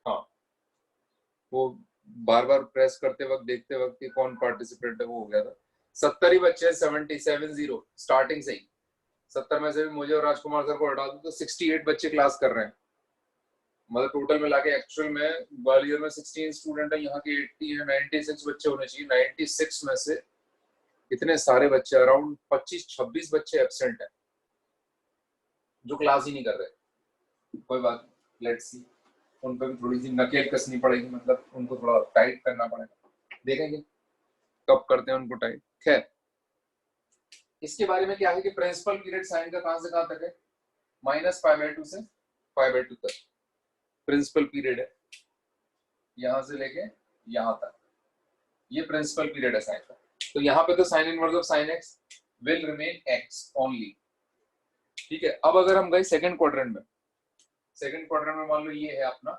हाँ, वो बार बार प्रेस करते वक्त देखते वक्त कि कौन पार्टिसिपेंट है, वो हो गया था। 70 ही बच्चे, 77 स्टार्टिंग से ही। 70 में से भी मुझे और राजकुमार सर को हटा दूं तो 68 बच्चे क्लास कर रहे हैं। मतलब टोटल मिला के एक्चुअल में ग्वालियर में 16 स्टूडेंट है, यहाँ के 80 है, 96 बच्चे होने चाहिए। 96 में से इतने सारे बच्चे, अराउंड 25-26 बच्चे एब्सेंट है जो क्लास ही नहीं कर रहे। कोई बात, लेट्स सी, उन पर भी थोड़ी सी नकेल कसनी पड़ेगी, मतलब उनको थोड़ा टाइट करना पड़ेगा, देखेंगे कब करते हैं उनको टाइट। खैर, इसके बारे में क्या है कि प्रिंसिपल पीरियड साइन का कहां से कहां तक है? -π/2 से π/2 तक प्रिंसिपल पीरियड है, यहां से लेके यहां तक ये प्रिंसिपल पीरियड है साइन का। तो यहाँ पे तो sine inverse of sine x will remain x only. ठीक है, अब अगर हम गए सेकंड क्वाड्रेंट में, सेकंड क्वाड्रेंट में मान लो ये है अपना,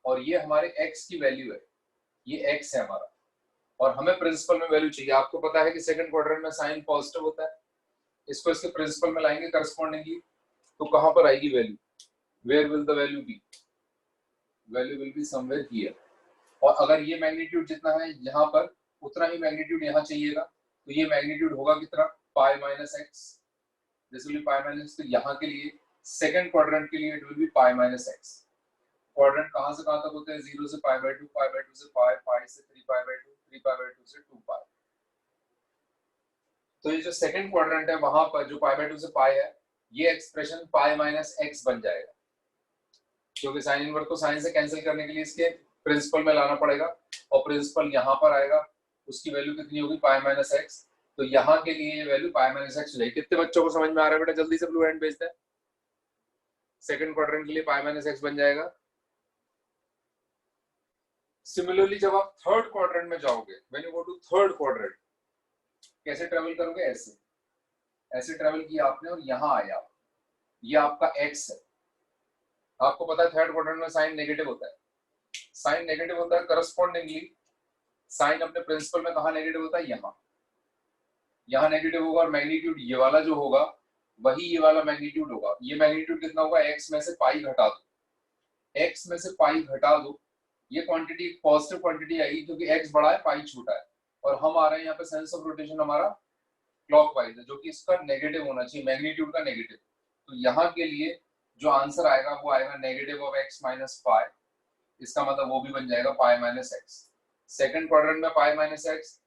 और ये हमारे एक्स की वैल्यू है, ये एक्स है हमारा, और हमें प्रिंसिपल में वैल्यू चाहिए। आपको पता है कि सेकंड क्वाड्रेंट में साइन पॉजिटिव होता है, इसको इसके प्रिंसिपल में लाएंगे करस्पॉन्डिंगली, तो कहां पर आएगी value? Where will the value be? Value will be somewhere here. और अगर ये मैग्नीट्यूड जितना है यहाँ पर, उतना ही मैग्नीट्यूड यहाँ चाहिएगा, तो ये मैग्नीट्यूड होगा कितना? π-x। This will be π-x। तो यहाँ के लिए सेकंड क्वाड्रेंट के लिए it will be π-x। Quadrant कहां से कहां तक होते हैं? 0 से π/2, π/2 से π, π से 3π/2, 3π/2 से 2π। तो ये जो सेकंड क्वाड्रेंट है वहां पर जो π/2 से π है, ये एक्सप्रेशन π-x बन जाएगा, क्योंकि साइन इनवर्स को साइन से कैंसिल करने के लिए इसके प्रिंसिपल में लाना पड़ेगा, और प्रिंसिपल यहाँ पर आएगा, उसकी वैल्यू कितनी होगी? π-x। तो यहाँ के लिए ये वैल्यू π-x हो जाएगी। कितने बच्चों को समझ में आ रहा है बेटा? जल्दी से ब्लू हैंड भेजते हैं। सेकंड क्वाड्रेंट के लिए π-x बन जाएगा। सिमिलरली जब आप थर्ड क्वाड्रेंट में जाओगे, when you go to third quadrant, कैसे ट्रेवल करोगे? ऐसे ऐसे ट्रेवल किया आपने और यहाँ आया, ये आपका x है। आपको पता है थर्ड क्वाड्रेंट में साइन नेगेटिव होता है, साइन नेगेटिव होता है, करस्पॉन्डिंगली साइन अपने प्रिंसिपल में कहाँ नेगेटिव होता है, यहाँ नेगेटिव होगा, और मैग्नीट्यूड ये वाला जो होगा वही ये वाला मैग्नीट्यूड होगा। ये मैग्नीट्यूड कितना होगा, x में से पाई घटा दो, x में से पाई घटा दो, ये क्वांटिटी पॉजिटिव क्वांटिटी आएगी क्योंकि x बड़ा है पाई छोटा है, और हम आ रहे हैं यहाँ पे सेंस ऑफ रोटेशन हमारा क्लॉकवाइज है, जो कि इसका नेगेटिव होना चाहिए, मैग्नीट्यूड का नेगेटिव। तो यहाँ के लिए जो आंसर आएगा वो आएगा negative of x minus pi, इसका मतलब वो भी बन जाएगा pi minus x. Second quadrant में pi minus x,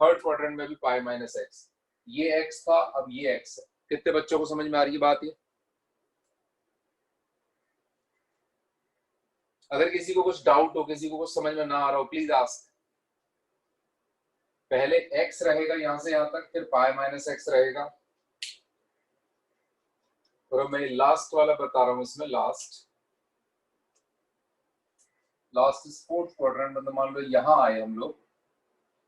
third quadrant में भी पाई माइनस एक्स। ये x था, अब ये x है। कितने बच्चों को समझ में आ रही है बात ये? अगर किसी को कुछ डाउट हो, किसी को कुछ समझ में ना आ रहा हो, प्लीज आस्क। पहले x रहेगा यहां से यहां तक, फिर पाई माइनस एक्स रहेगा, और मैं लास्ट वाला बता रहा हूं इसमें, लास्ट इज फोर्थ क्वाड्रेंट। मतलब मान लो यहां आए हम लोग,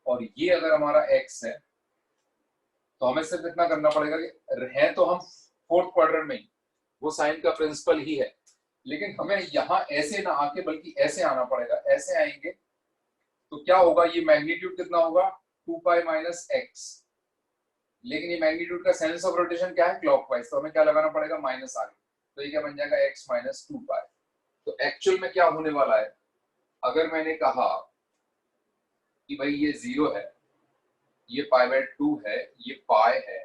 और ये अगर हमारा x है तो हमें सिर्फ इतना करना पड़ेगा कि है तो हम फोर्थ क्वाड्रेंट में ही, वो साइन का प्रिंसिपल ही है, लेकिन हमें यहाँ ऐसे ना आके बल्कि ऐसे आना पड़ेगा। ऐसे आएंगे तो क्या होगा, ये मैग्नीट्यूड कितना होगा 2 पाई माइनस एक्स, लेकिन ये मैग्नीट्यूड का सेंस ऑफ रोटेशन क्या है, क्लॉकवाइज, तो हमें क्या लगाना पड़ेगा, माइनस आगे, तो ये क्या बन जाएगा x माइनस 2 पाई। तो एक्चुअल में क्या होने वाला है, अगर मैंने कहा कि भाई ये 0 है, ये पाई बाय 2 है, ये पाई है,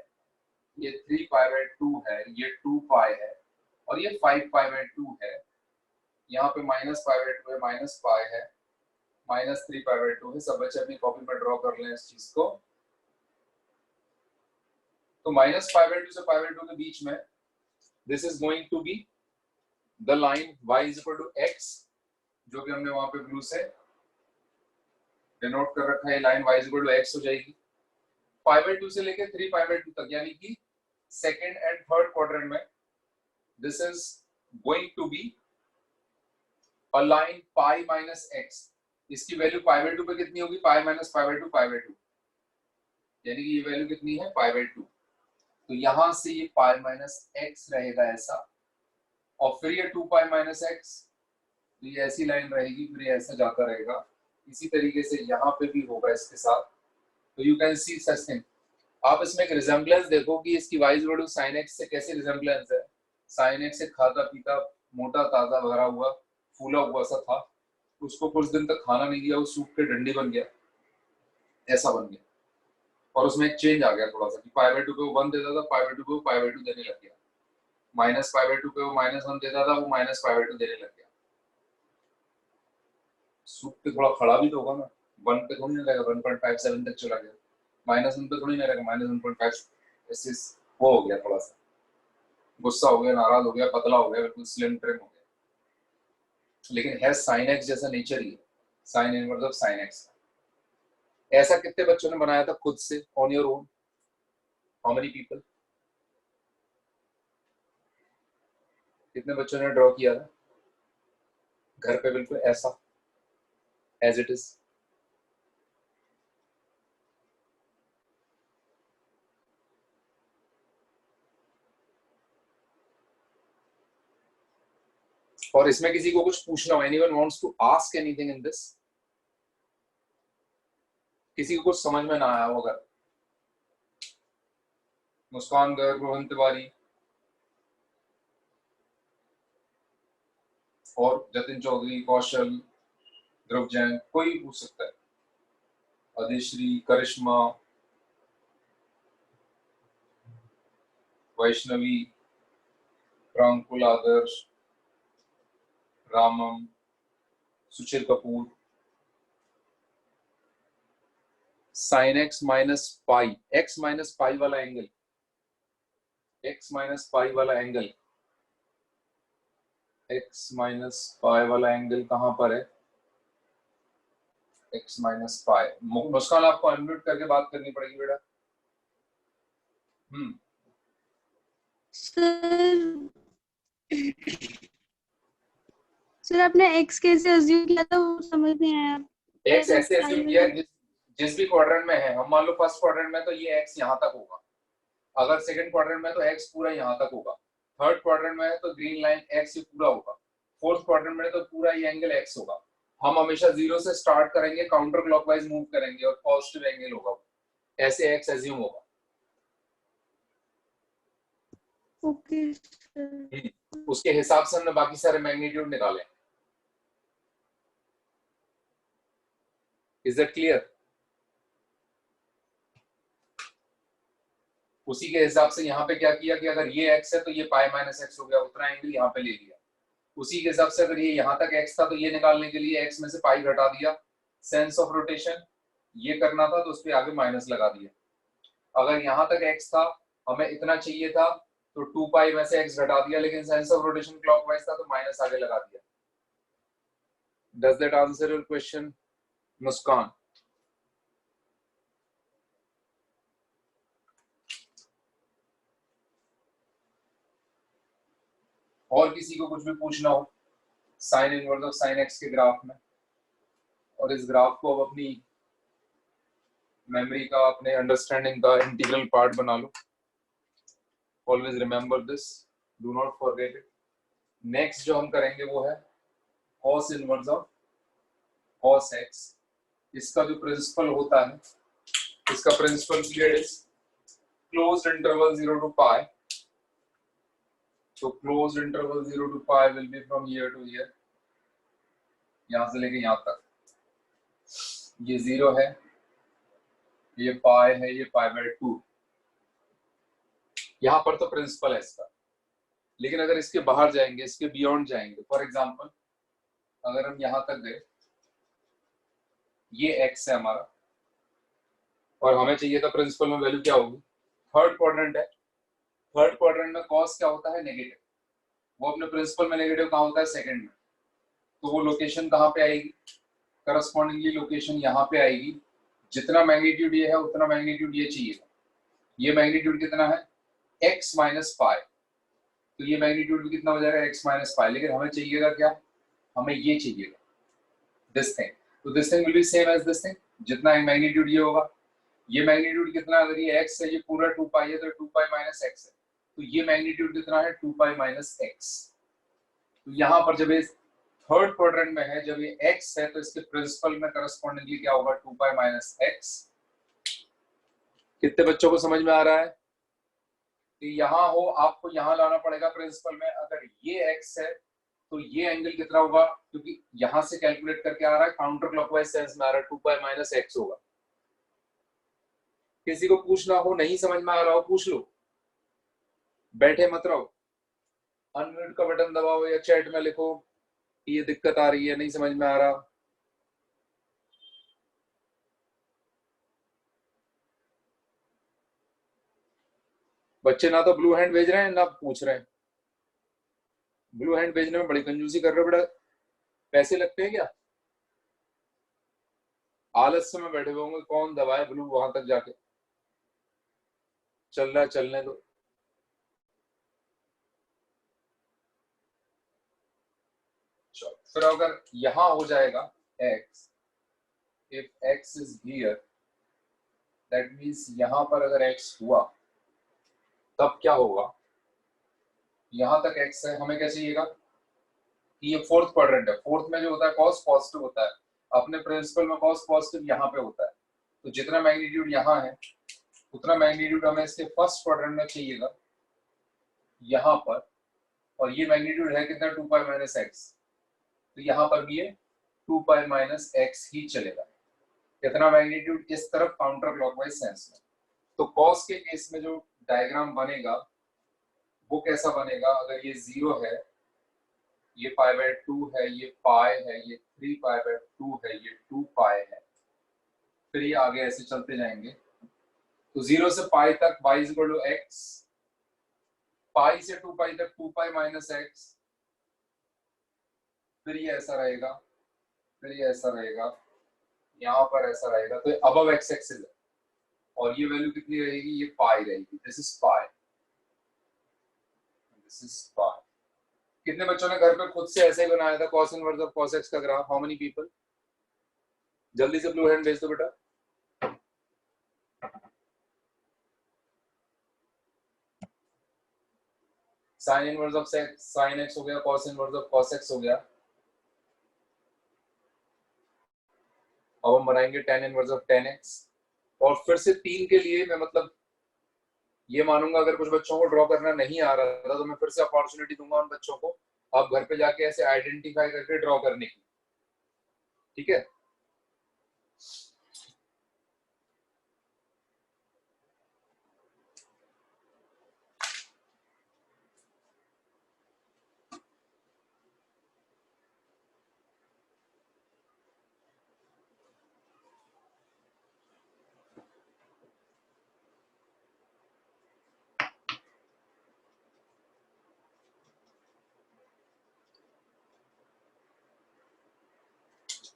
ये 3 पाई बाय 2 है, ये 2 पाई है, और ये 5 पाई बाय 2 है, यहाँ पे माइनस पाई बाय 2 है, माइनस पाई है, माइनस 3 पाई बाय 2 है। सब बच्चे अपनी कॉपी में ड्रॉ कर लें इस चीज को। तो माइनस पाई बाय 2 से पाई बाय 2 के बीच में this is going to be the line y is equal to x, जो कि हमने वहां पे ब्लू से डिनोट कर रखा है। Line y is equal to x हो जाएगी पाई बाय 2 से लेके 3 पाई बाय 2 तक, यानी कि सेकेंड एंड थर्ड क्वाड्रेंट में this is going to be a line pi minus x. इसकी वैल्यू पाई बाय 2 पे कितनी होगी, pi minus pi by 2, pi by 2, यानी कि ये वैल्यू कितनी है, पाई बाय 2। तो यहां से ये पाई माइनस एक्स रहेगा ऐसा, और फिर ये 2 पाई माइनस एक्स, तो ये ऐसी लाइन रहेगी, फिर ये ऐसा जाता रहेगा। इसी तरीके से यहाँ पे भी होगा इसके साथ। तो you can see such thing. आप इसमें एक रिजेम्बलेंस देखो कि इसकी वाइज वर्ड साइन एक्स से कैसी रिजेम्बलेंस है। साइन एक्स से खाता पीता मोटा ताजा भरा हुआ फूला हुआ सा था, उसको कुछ दिन तक खाना नहीं दिया, वो सूख के डंडी बन गया, ऐसा बन गया। और उसमें एक चेंज आ गया थोड़ा सा कि पाई बाय 2 पे वो 1 देता था, पाई बाय 2 पे वो पाई बाय 2 देने लग गया, माइनस पाई बाय 2 पे वो माइनस 1 देता था, वो माइनस पाई बाय 2 देने लग गया। सूख के थोड़ा खड़ा भी तो होगा ना, 1 पे थोड़ी ना रहेगा, 1.57 तक चला गया, माइनस 1 पे थोड़ी ना रहेगा, माइनस 1.5। ऐसे वो हो गया, थोड़ा सा गुस्सा हो गया, नाराज हो गया, पतला हो गया, बिल्कुल स्लिम ट्रिम हो गया। लेकिन है साइन एक्स जैसा नेचर ही है, sign inverse of sine x. ऐसा कितने बच्चों ने बनाया था खुद से on your own? How many people? कितने बच्चों ने ड्रॉ किया था घर पे बिल्कुल ऐसा एज इट इज? और इसमें किसी को कुछ पूछना हो, anyone wants to ask anything in this? किसी को कुछ समझ में ना आया हो अगर? मुस्कान गर्ग, रोहन तिवारी और जतिन चौधरी, कौशल, ध्रुव जैन, कोई पूछ सकता है। Adhishree, Karishma, Vaishnavi, Prankul, Adarsh, Ramam, Sushil Kapoor. Sine x minus pi, x minus pi वाला एंगल, एक्स माइनस पाई वाला एंगल, एक्स माइनस पाई वाला एंगल कहां पर है? एक्स माइनस पाई। मुस्कान आपको अनम्यूट करके बात करनी पड़ेगी बेटा। सर आपने x कैसे अज्यूम किया था वो समझ नहीं आया। एक्स ऐसे अज्यूम किया जिस भी क्वाड्रेंट में है। हम मान लो फर्स्ट क्वाड्रेंट में तो ये x यहाँ तक होगा, अगर सेकंड क्वाड्रेंट में तो x पूरा यहाँ तक होगा, थर्ड क्वाड्रेंट में है तो ग्रीन लाइन x ये पूरा होगा, फोर्थ क्वाड्रेंट में तो पूरा ये एंगल x होगा। हम हमेशा 0 से स्टार्ट करेंगे, काउंटर क्लॉकवाइज मूव करेंगे और पॉजिटिव एंगल होगा, ऐसे एक्स एज्यूम होगा। Okay sir. उसके हिसाब से हमने बाकी सारे मैग्नीट्यूड निकाले। Is that clear? उसी के हिसाब से यहाँ पे क्या किया कि अगर ये x है तो ये पाई माइनस एक्स हो गया, उतना एंगल यहाँ पे ले लिया। उसी के हिसाब से अगर ये यहाँ तक x था तो ये निकालने के लिए x में से पाई घटा दिया, सेंस ऑफ रोटेशन ये करना था तो उस पर आगे माइनस लगा दिया। अगर यहाँ तक x था, हमें इतना चाहिए था तो 2 पाई में से x घटा दिया, लेकिन सेंस ऑफ रोटेशन क्लॉकवाइज था तो माइनस आगे लगा दिया। Does that answer your question Muskan? और किसी को कुछ भी पूछना हो sine inverse of sine x के ग्राफ में, और इस ग्राफ को अब अपनी मेमोरी का, अपने अंडरस्टैंडिंग का इंटीग्रल पार्ट बना लो। Always remember this, do not forget it. Next जो हम करेंगे वो है cos inverse of cos x। इसका जो प्रिंसिपल होता है, इसका principal period is closed interval 0 to pi। So closed interval 0 to pi will be from here to here, यहां से लेके यहां तक। ये 0 है, ये पाई है, ये पाई बाय 2। यहां पर तो प्रिंसिपल है इसका, लेकिन अगर इसके बाहर जाएंगे, इसके बियॉन्ड जाएंगे, फॉर एग्जांपल अगर हम यहां तक गए, ये x है हमारा और हमें चाहिए था प्रिंसिपल में वैल्यू क्या होगी। थर्ड क्वाड्रेंट है, थर्ड क्वाड्रेंट में cos क्या होता है, नेगेटिव। वो अपने प्रिंसिपल में नेगेटिव कहाँ होता है, सेकंड में। तो वो लोकेशन कहाँ पे आएगी, करस्पॉन्डिंगली लोकेशन यहाँ पे आएगी। जितना मैग्नीट्यूड ये है उतना मैग्नीट्यूड ये चाहिए। ये मैग्नीट्यूड कितना है, x माइनस पाई। तो ये मैग्नीट्यूड भी कितना हो जाएगा, x माइनस पाई। लेकिन हमें चाहिएगा क्या, हमें ये चाहिएगा, दिस थिंग। तो this thing will be same as this thing. जितना मैग्नीट्यूड ये होगा, ये मैग्नीट्यूड कितना, अगर ये x है, ये पूरा 2 पाई है तो 2 पाई माइनस x है। तो ये मैग्नीट्यूड कितना है, 2 पाई माइनस x। तो यहाँ पर जब ये थर्ड क्वाड्रेंट में है, जब ये x है, तो इसके प्रिंसिपल में करस्पॉन्डिंगली क्या होगा, 2 पाई माइनस x। कितने बच्चों को समझ में आ रहा है? तो यहाँ हो, आपको यहाँ लाना पड़ेगा प्रिंसिपल में। अगर ये x है तो ये एंगल कितना होगा, क्योंकि यहाँ से कैलकुलेट करके आ रहा है, काउंटर क्लॉकवाइज सेंस में आ रहा है, 2 पाई माइनस x होगा। किसी को पूछना हो, नहीं समझ में आ रहा हो, पूछ लो, बैठे मत रहो। अनम्यूट का बटन दबाओ या चैट में लिखो कि ये दिक्कत आ रही है, नहीं समझ में आ रहा। बच्चे ना तो ब्लू हैंड भेज रहे हैं ना पूछ रहे हैं। ब्लू हैंड भेजने में बड़ी कंजूसी कर रहे हो बेटा, पैसे लगते हैं क्या? आलस में बैठे हुए होंगे, कौन दबाए ब्लू वहां तक जाके। चल रहा है, चलने दो। फिर अगर यहां हो जाएगा x, if x is here, that means यहां पर अगर x हुआ तब क्या होगा, यहां तक x है, हमें क्या चाहिएगा कि ये फोर्थ क्वाड्रेंट है। फोर्थ में जो होता है cos पॉजिटिव होता है, अपने प्रिंसिपल में cos पॉजिटिव यहाँ पे होता है। तो जितना मैग्नीट्यूड यहाँ है उतना मैग्नीट्यूड हमें इसके फर्स्ट क्वाड्रेंट में चाहिएगा यहाँ पर। और ये मैग्नीट्यूड है कितना, 2 पाई माइनस एक्स। तो यहाँ पर भी ये 2 पाई माइनस एक्स ही चलेगा। इतना मैग्नीट्यूड इस तरफ काउंटर क्लॉकवाइज सेंस में। तो कॉस के केस में जो डायग्राम बनेगा वो कैसा बनेगा, अगर ये 0 है, ये पाई बाय 2 है, ये पाई है, ये 3 पाई बाय 2 है, ये 2 पाई है, फिर ये आगे ऐसे चलते जाएंगे। तो 0 से पाई तक y is equal to x, pi से 2 पाई तक 2 पाई माइनस एक्स, फिर ये ऐसा रहेगा, फिर ये ऐसा रहेगा, यहाँ पर ऐसा रहेगा। तो अबव एक्स एक्सिस है और ये वैल्यू कितनी रहेगी, ये पाई रहेगी। This is pi, this is pi. कितने बच्चों ने घर पर खुद से ऐसे ही बनाया था cos inverse of cos x का ग्राफ? How many people? जल्दी से ब्लू हैंड भेज दो बेटा। Sign inverse of sign x हो गया, cos inverse of cos x हो गया। अब हम बनाएंगे tan इनवर्स ऑफ 10x और फिर से 3 के लिए मैं मतलब ये मानूंगा अगर कुछ बच्चों को ड्रॉ करना नहीं आ रहा था तो मैं फिर से अपॉर्चुनिटी दूंगा उन बच्चों को आप घर पे जाके ऐसे आइडेंटिफाई करके ड्रॉ करने की, ठीक है।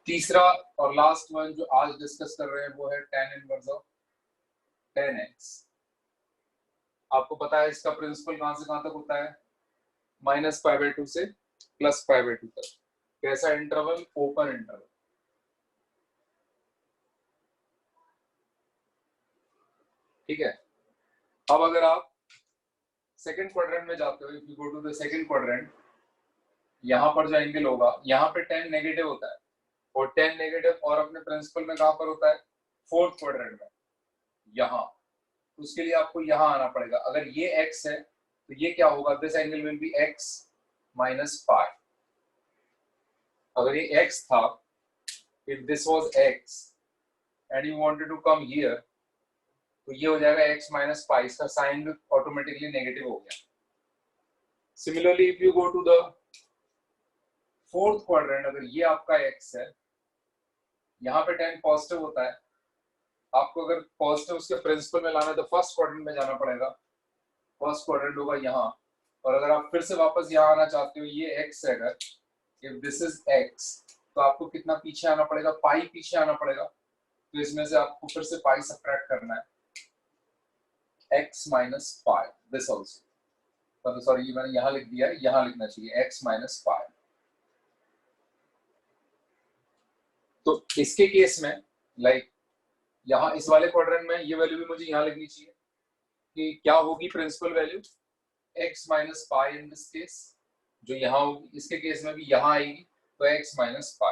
तीसरा और लास्ट वन जो आज डिस्कस कर रहे हैं वो है tan इनवर्स ऑफ 10x। आपको पता है इसका प्रिंसिपल कहां से कहां तक होता है, -π/2 से +π/2 तक। कैसा इंटरवल, ओपन इंटरवल, ठीक है। अब अगर आप सेकंड क्वाड्रेंट में जाते हो, if you go to the second quadrant, यहां पर जो एंगल होगा यहां पे tan नेगेटिव होता है और tan नेगेटिव और अपने प्रिंसिपल में कहां पर होता है, फोर्थ क्वाड्रेंट में, यहां। उसके लिए आपको यहां आना पड़ेगा। अगर ये x है तो ये क्या होगा, this angle will be x - π। अगर ये x था, if this was x and you wanted to come here, तो ये हो जाएगा x - π, इसका साइन भी ऑटोमेटिकली नेगेटिव हो गया। Similarly if you go to the fourth quadrant, अगर ये आपका x है, यहाँ पे tan पॉजिटिव होता है, आपको अगर पॉजिटिव उसके प्रिंसिपल में लाना है तो फर्स्ट क्वाड्रेंट में जाना पड़ेगा। फर्स्ट क्वाड्रेंट होगा यहाँ, और अगर आप फिर से वापस यहाँ आना चाहते हो, ये x है, अगर इफ दिस इज x, तो आपको कितना पीछे आना पड़ेगा, पाई पीछे आना पड़ेगा। तो इसमें से आपको फिर से पाई सब्ट्रैक्ट करना है, x - π, दिस ऑल्सो, सॉरी ये मैंने यहाँ लिख दिया है, यहाँ लिखना चाहिए x - π। तो इसके केस में लाइक यहाँ इस वाले क्वाड्रेंट में ये वैल्यू भी मुझे यहाँ लिखनी चाहिए कि क्या होगी principal value, x - π in this case, जो यहाँ होगी। इसके केस में भी यहाँ आएगी तो x - π।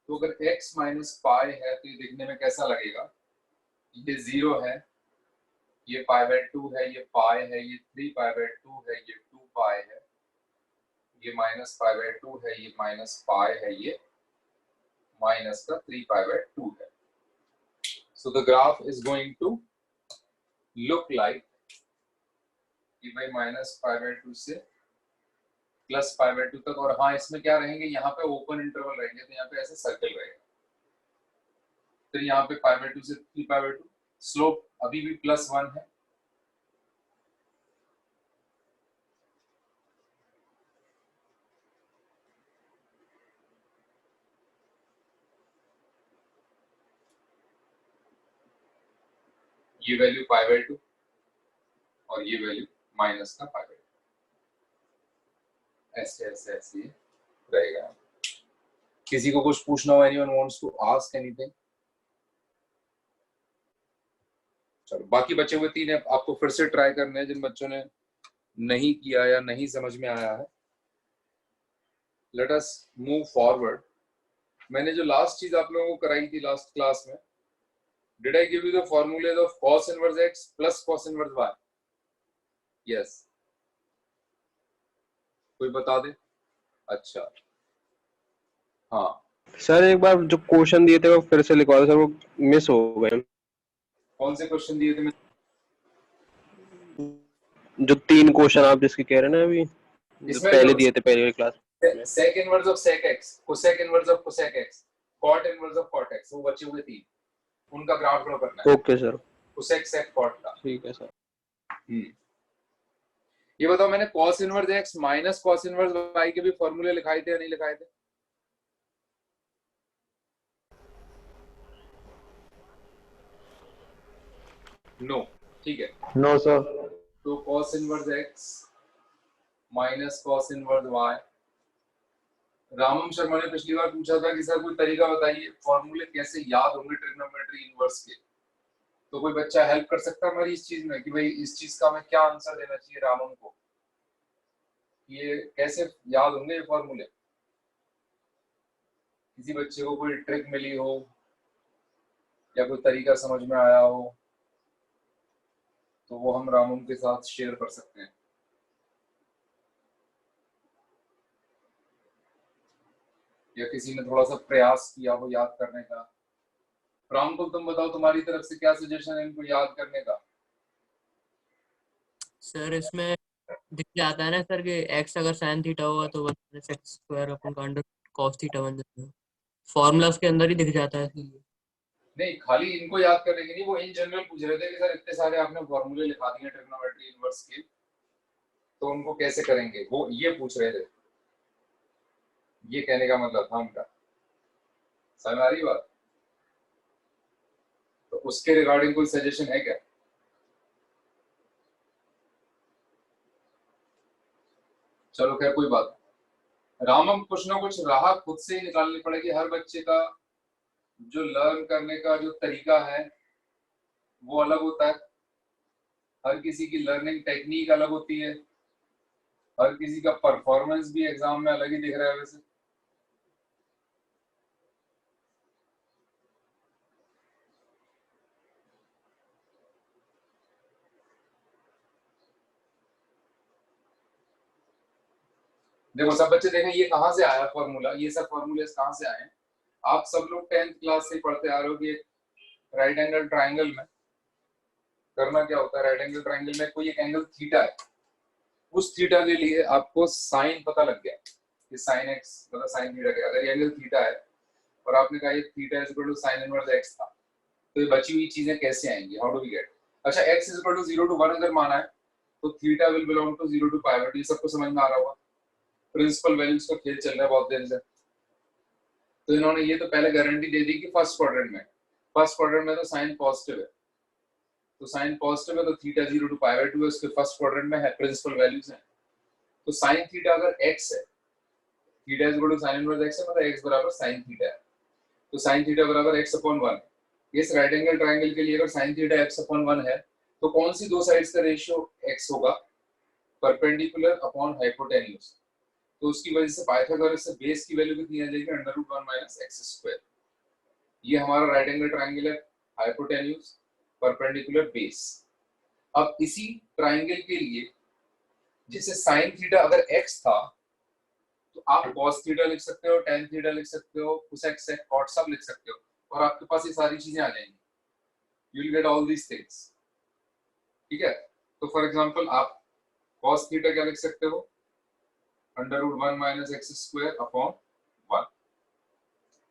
तो अगर x - π है तो ये देखने में कैसा लगेगा, ये 0 है, ये π/2 है, ये π है, ये 3π/2 है, ये 2π है, ये -π/2 है, ये -π है, ये माइनस का 3π/2 है। So the graph is going to look like कि भाई -π/2 से +π/2 तक, और हाँ इसमें क्या रहेंगे, यहाँ पे ओपन इंटरवल रहेंगे, तो यहाँ पे ऐसे सर्कल रहेगा। फिर यहाँ पे π/2 से 3π/2, स्लोप अभी भी +1 है। ये वैल्यू π/2 और ये वैल्यू माइनस का π/2, ऐसे ऐसे ऐसे रहेगा। किसी को कुछ पूछना हो, anyone wants to ask anything? चलो बाकी बचे हुए 3 आपको फिर से ट्राई करने हैं, जिन बच्चों ने नहीं किया या नहीं समझ में आया है। Let us move forward. मैंने जो लास्ट चीज आप लोगों को कराई थी लास्ट क्लास में, did I give you the formulas of cos inverse x plus cos inverse y? Yes, कोई बता दे। अच्छा हाँ, सर एक बार जो क्वेश्चन दिए थे वो फिर से लिखवा दो सर, वो मिस हो गए। कौन से क्वेश्चन दिए थे? जो 3 क्वेश्चन आप जिसके कह रहे हैं ना अभी, जो इसमें पहले जो दिए थे पहले वाली क्लास में। sec inverse of sec x, cosec inverse of cosec x, cot inverse of cot x, वो बचे हुए 3, उनका ग्राफ ड्रॉ करना है। Okay sir, cosec sec cot का। ठीक है सर। ये बताओ, मैंने cos inverse x minus cos inverse y के भी फॉर्मूले लिखाए थे या नहीं लिखाए थे? नो, ठीक है। No sir. तो cos inverse x minus cos inverse y। Ramam Sharma ने पिछली बार पूछा था कि सर कोई तरीका बताइए फॉर्मूले कैसे याद होंगे ट्रिग्नोमेट्री इनवर्स के। तो कोई बच्चा हेल्प कर सकता है हमारी इस चीज में कि भाई इस चीज का हमें क्या आंसर देना चाहिए रामम को, ये कैसे याद होंगे ये फॉर्मूले? किसी बच्चे को कोई ट्रिक मिली हो या कोई तरीका समझ में आया हो तो वो हम रामम के साथ शेयर कर सकते हैं। या किसी ने थोड़ा सा प्रयास किया हो याद करने का। रामकुल तुम बताओ तुम्हारी तरफ से क्या सजेशन है इनको याद करने का। सर इसमें दिख जाता है ना सर कि x अगर sin थीटा होगा तो 1 माइनस एक्स स्क्वायर अपन का अंडर cos थीटा बन जाता है। फॉर्मूलाज के अंदर ही दिख जाता है इसलिए। नहीं, खाली इनको याद करने की नहीं, वो इन जनरल पूछ रहे थे कि सर इतने सारे आपने फॉर्मूले लिखा दिए ट्रिग्नोमेट्री इनवर्स के, तो उनको कैसे करेंगे, वो ये पूछ रहे थे। ये कहने का मतलब था उनका। समझ आ रही बात? तो उसके रिगार्डिंग कोई सजेशन है क्या? चलो खैर कोई बात नहीं। रामम कुछ ना कुछ राह खुद से ही निकालनी पड़ेगी। हर बच्चे का जो लर्न करने का जो तरीका है वो अलग होता है। हर किसी की लर्निंग टेक्निक अलग होती है। हर किसी का परफॉर्मेंस भी एग्जाम में अलग ही दिख रहा है वैसे। देखो सब बच्चे देखें ये कहाँ से आया फॉर्मूला, ये सब फॉर्मूले कहाँ से आए हैं। आप सब लोग 10th क्लास से पढ़ते आ रहे हो कि राइट एंगल ट्राइंगल में करना क्या होता है। राइट एंगल ट्राइंगल में कोई एक एंगल थीटा है, उस थीटा के लिए आपको साइन पता लग गया कि साइन एक्स मतलब साइन थीटा क्या। अगर ये एंगल थीटा है और आपने कहा ये theta is equal to sine inverse x था, तो ये बची हुई चीजें कैसे आएंगी, हाउ डू वी गेट। अच्छा x is equal to 0 to 1 अगर माना है तो theta will belong to 0 to pi, ये सबको समझ में आ रहा होगा। प्रिंसिपल वैल्यूज का खेल चल रहा है बहुत देर से। तो इन्होंने ये तो पहले गारंटी दे दी कि फर्स्ट क्वाड्रेंट में तो साइन पॉजिटिव है, तो साइन पॉजिटिव है तो थीटा 0 to पाई बाय 2 है, उसके फर्स्ट क्वाड्रेंट में है, प्रिंसिपल वैल्यूज हैं। तो साइन थीटा अगर x है, theta is equal to sine inverse x है, मतलब x बराबर साइन थीटा है, तो साइन थीटा बराबर x अपॉन 1। इस राइट एंगल ट्रायंगल के लिए अगर साइन थीटा x अपॉन 1 है तो कौन सी दो साइड्स का रेशियो x होगा, परपेंडिकुलर अपॉन हाइपोटेन्यूज। तो उसकी वजह से पाइथागोरस से बेस की वैल्यू कितनी आ जाएगी, √1 माइनस एक्स स्क्वायर। ये हमारा राइट एंगल ट्रायंगल है, हाइपोटेन्यूज परपेंडिकुलर बेस। अब इसी ट्रायंगल के लिए जैसे साइन थीटा अगर x था तो आप cos थीटा लिख सकते हो, tan थीटा लिख सकते हो, cosec sec cot सब लिख सकते हो और आपके पास ये सारी चीजें आ जाएंगी। You will get all these things. ठीक है, तो फॉर एग्जांपल आप cos थीटा क्या लिख सकते हो, √1 माइनस एक्स स्क्वायर अपॉन 1,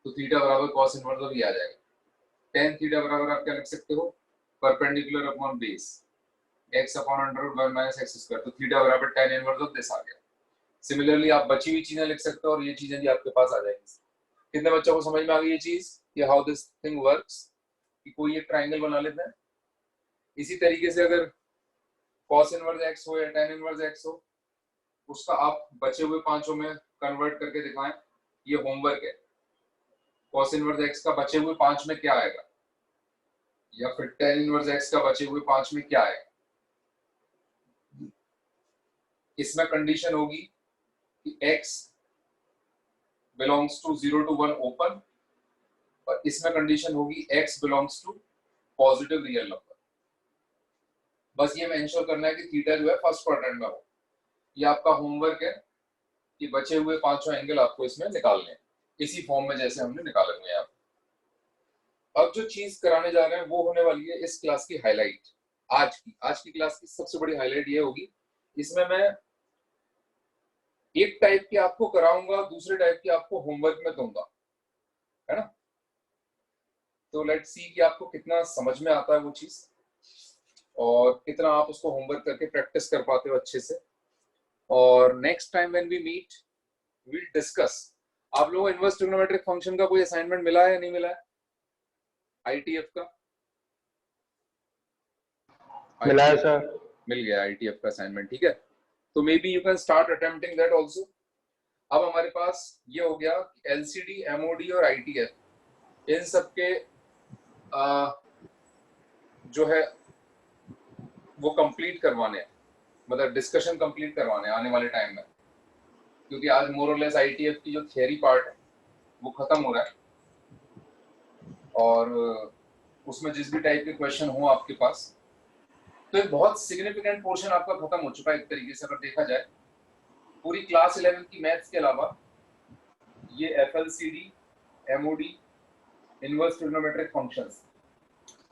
तो थीटा बराबर cos इनवर्स ऑफ ये आ जाएगा। tan थीटा बराबर आप क्या लिख सकते हो, perpendicular upon base x upon √1 minus x square, तो थीटा बराबर tan इनवर्स ऑफ दिस आ गया। सिमिलरली आप बची हुई चीजें लिख सकते हो और ये चीजें भी आपके पास आ जाएंगी। कितने बच्चों को समझ में आ गई ये चीज, ये हाउ दिस थिंग वर्क्स, कि कोई एक ट्रायंगल बना लेते हैं। इसी तरीके से अगर cos इनवर्स x हो या tan इनवर्स x हो, उसका आप बचे हुए पांचों में कन्वर्ट करके दिखाएं। ये होमवर्क है। cos इनवर्स x का बचे हुए 5 में क्या आएगा, या फिर tan इनवर्स x का बचे हुए 5 में क्या आएगा। इसमें कंडीशन होगी कि x belongs to 0 to 1 open, और इसमें कंडीशन होगी x belongs to positive real number. बस ये मेंशन करना है कि थीटा जो है फर्स्ट क्वाड्रेंट में हो। ये आपका होमवर्क है कि बचे हुए पांचों एंगल आपको इसमें निकालने हैं, इसी फॉर्म में जैसे हमने निकाले हुए हैं। अब जो चीज कराने जा रहे हैं वो होने वाली है इस क्लास की हाईलाइट। आज की क्लास की सबसे बड़ी हाईलाइट ये होगी, इसमें मैं एक टाइप की आपको कराऊंगा, दूसरे टाइप की आपको होमवर्क में दूंगा, है ना। तो लेट्स सी कि आपको कितना समझ में आता है वो चीज और कितना आप उसको होमवर्क करके प्रैक्टिस कर पाते हो अच्छे से। और next time when we meet will discuss. आप लोगों को इनवर्स ट्रिग्नोमेट्रिक फंक्शन का कोई असाइनमेंट मिला है या नहीं मिला है, आईटीएफ का? मिला है सर। मिल गया आईटीएफ का असाइनमेंट, ठीक है। तो may be you can start attempting that also. अब हमारे पास ये हो गया एलसीडी, एमओडी और आईटीएफ, इन सब के जो है वो कंप्लीट करवाने, मतलब डिस्कशन कंप्लीट करवाने आने वाले टाइम में, क्योंकि आज मोर और लेस आईटीएफ की जो थियरी पार्ट है वो खत्म हो रहा है और उसमें जिस भी टाइप के क्वेश्चन हो आपके पास। तो एक बहुत सिग्निफिकेंट पोर्शन आपका खत्म हो चुका है एक तरीके से अगर देखा जाए। पूरी क्लास 11 की मैथ्स के अलावा ये FLCD, MOD, inverse trigonometric functions,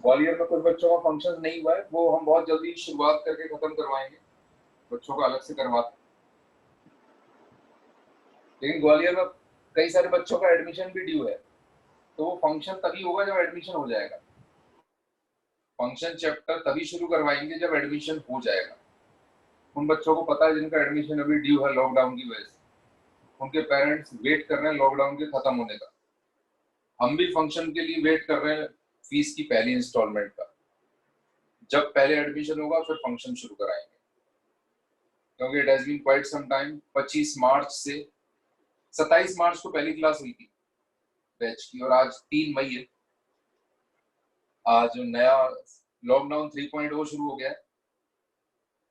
Gwalior में कुछ बच्चों का फंक्शन नहीं हुआ है, वो हम बहुत जल्दी शुरुआत करके खत्म करवाएंगे, बच्चों का अलग से करवाते। लेकिन ग्वालियर में कई सारे बच्चों का एडमिशन भी ड्यू है, तो वो फंक्शन तभी होगा जब एडमिशन हो जाएगा। फंक्शन चैप्टर तभी शुरू करवाएंगे जब एडमिशन हो जाएगा। उन बच्चों को पता है जिनका एडमिशन अभी ड्यू है लॉकडाउन की वजह से, उनके पेरेंट्स वेट कर रहे हैं लॉकडाउन के खत्म होने का। हम भी फंक्शन के लिए वेट कर रहे हैं फीस की पहली इंस्टॉलमेंट का। जब पहले एडमिशन होगा फिर फंक्शन शुरू कराएंगे, क्योंकि it has been quite some time. 25 मार्च से 27 मार्च को पहली क्लास हुई थी बैच की, और आज 3 मई है। आज जो नया लॉकडाउन 3.0 शुरू हो गया है,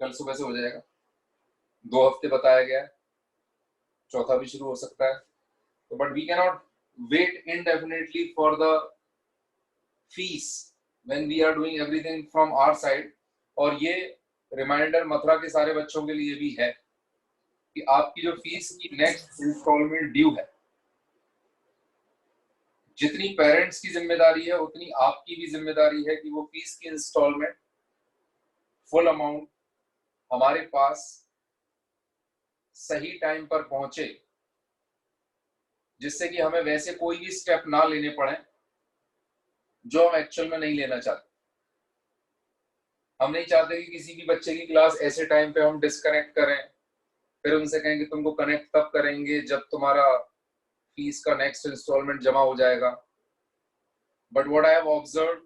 कल सुबह से हो जाएगा। 2 हफ्ते बताया गया है, चौथा भी शुरू हो सकता है। तो but we can not wait indefinitely for the fees when we are doing everything from our side। और ये रिमाइंडर मथुरा के सारे बच्चों के लिए भी है कि आपकी जो फीस की नेक्स्ट इंस्टॉलमेंट ड्यू है, जितनी पेरेंट्स की जिम्मेदारी है उतनी आपकी भी जिम्मेदारी है कि वो फीस की इंस्टॉलमेंट फुल अमाउंट हमारे पास सही टाइम पर पहुंचे, जिससे कि हमें वैसे कोई भी स्टेप ना लेने पड़े जो हम एक्चुअल में नहीं लेना चाहते। हम नहीं चाहते कि किसी भी बच्चे की क्लास ऐसे टाइम पे हम डिस्कनेक्ट करें, फिर उनसे कहेंगे तुमको कनेक्ट तब करेंगे जब तुम्हारा फीस का नेक्स्ट इंस्टॉलमेंट जमा हो जाएगा। But what I have observe,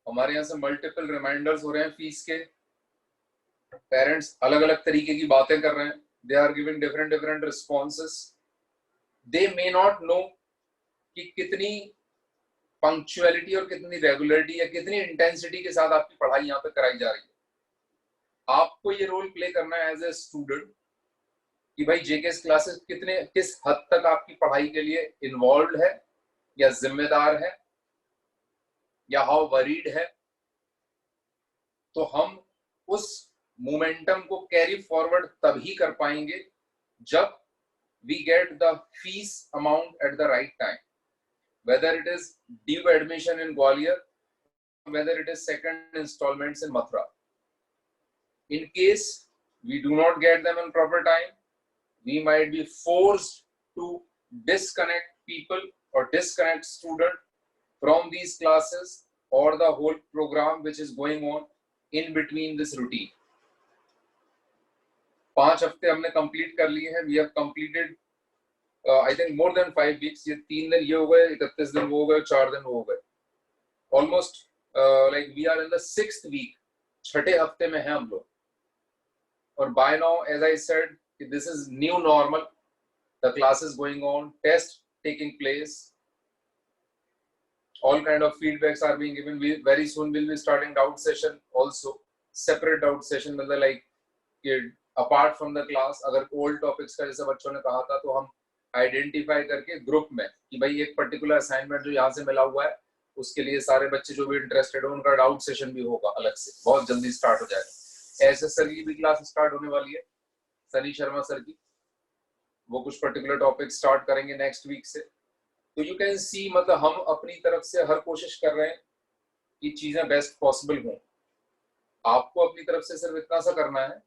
हमारे यहाँ से मल्टीपल रिमाइंडर्स हो रहे हैं फीस के। पेरेंट्स अलग अलग तरीके की बातें कर रहे हैं, they are giving different responses. They may not know कि कितनी पंक्चुअलिटी और कितनी रेगुलरिटी या कितनी इंटेंसिटी के साथ आपकी पढ़ाई यहाँ पे कराई जा रही है। आपको ये रोल प्ले करना है एज ए स्टूडेंट कि भाई जेकेएस क्लासेस किस हद तक आपकी पढ़ाई के लिए इन्वॉल्व है या जिम्मेदार है या हाउ वरीड है। तो हम उस मोमेंटम को कैरी फॉरवर्ड तभी कर पाएंगे जब we get the fees amount at the right time, whether it is due admission in Gwalior, whether it is second installments in Mathura. In case we do not get them in proper time, we might be forced to disconnect people or disconnect student from these classes or the whole program which is going on in between this routine. 5 हफ्ते हमने कंप्लीट कर लिए हैं। We have completed I think more than 5 weeks. ये 3 दिन ये हो गए, 31 दिन वो हो गए, 4 दिन वो हो गए। Almost like we are in the 6th week, 6ठे हफ्ते में हैं हम लोग। और by now as I said this is new normal, the classes going on, test taking place, all kind of feedbacks are being given. We very soon will be starting doubt session also, separate doubt session, मतलब like apart from the class। अगर old topics का जैसे बच्चों ने कहा था तो हम आइडेंटिफाई करके ग्रुप में कि भाई एक पर्टिकुलर असाइनमेंट जो यहाँ से मिला हुआ है उसके लिए सारे बच्चे जो भी इंटरेस्टेड हो उनका डाउट सेशन भी होगा अलग से, बहुत जल्दी स्टार्ट हो जाएगा। ऐसे सर की भी क्लास स्टार्ट होने वाली है, सनी शर्मा सर की, वो कुछ पर्टिकुलर टॉपिक स्टार्ट करेंगे नेक्स्ट वीक से। तो यू कैन सी मतलब हम अपनी तरफ से हर कोशिश कर रहे हैं कि चीजें बेस्ट पॉसिबल हों। आपको अपनी तरफ से सिर्फ इतना सा करना है,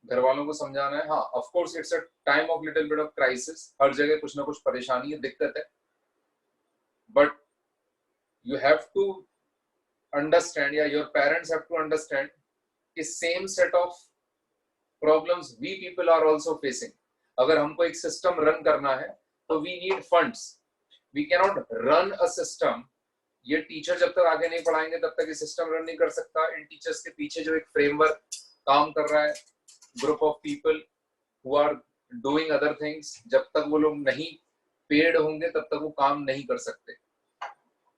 घर वालों को समझाना है। हाँ of course it's a time of little bit of crisis, हर जगह कुछ ना कुछ परेशानी है, दिक्कत है, but you have to understand या your parents have to understand कि same set of problems we people are also facing. अगर हमको एक सिस्टम रन करना है तो we need funds, we cannot run a system. ये टीचर जब तक आगे नहीं पढ़ाएंगे तब तक ये सिस्टम रन नहीं कर सकता। इन टीचर्स के पीछे जो एक फ्रेमवर्क काम कर रहा है, group of people who are doing other things, जब तक वो लोग नहीं पेड होंगे तब तक वो काम नहीं कर सकते।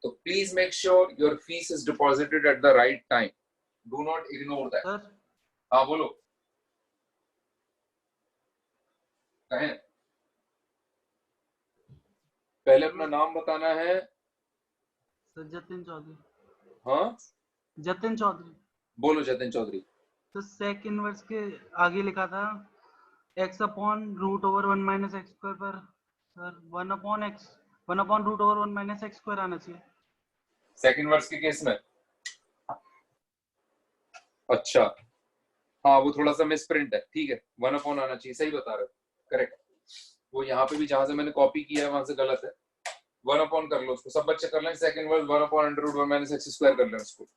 तो please make sure your fees is deposited at the right time, do not ignore that. हाँ बोलो, कहें पहले अपना नाम बताना है। सर जतिन चौधरी। हाँ जतिन चौधरी। बोलो जतिन चौधरी। तो सेक इनवर्स के आगे लिखा था x upon root over 1 minus x square पर sir 1 upon root over 1 minus x square आना चाहिए। सेकंड वर्स के केस में अच्छा हाँ वो थोड़ा सा मिसप्रिंट है, ठीक है 1 अपॉन आना चाहिए, सही बता रहे हो, करेक्ट। वो यहाँ पे भी जहां से मैंने कॉपी किया है वहां से गलत है, 1 अपॉन कर लो उसको, सब बच्चे कर लें सेकंड वर्स 1 upon under root 1 minus x square कर लें उसको।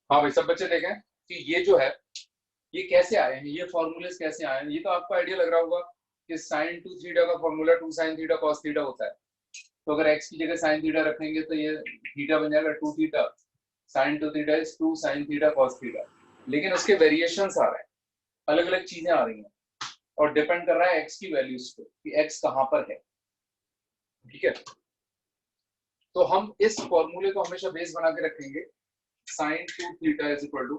हाँ भाई सब बच्चे देखें कि ये जो है ये कैसे आए हैं, ये फॉर्मूलेस कैसे आए हैं, ये तो आपको आइडिया लग रहा होगा कि साइन 2 थीटा का formula 2 sine theta cos theta होता है। तो अगर x की जगह साइन थीटा रखेंगे तो ये थीटा बन जाएगा 2 theta, sine 2 theta is 2 sine theta cos theta. लेकिन उसके वेरिएशंस आ रहे हैं, अलग अलग चीजें आ रही हैं और डिपेंड कर रहा है x की वैल्यूज पे कि x कहाँ पर है, ठीक है। तो हम इस फॉर्मूले को हमेशा बेस बना के रखेंगे, sine 2 theta is equal to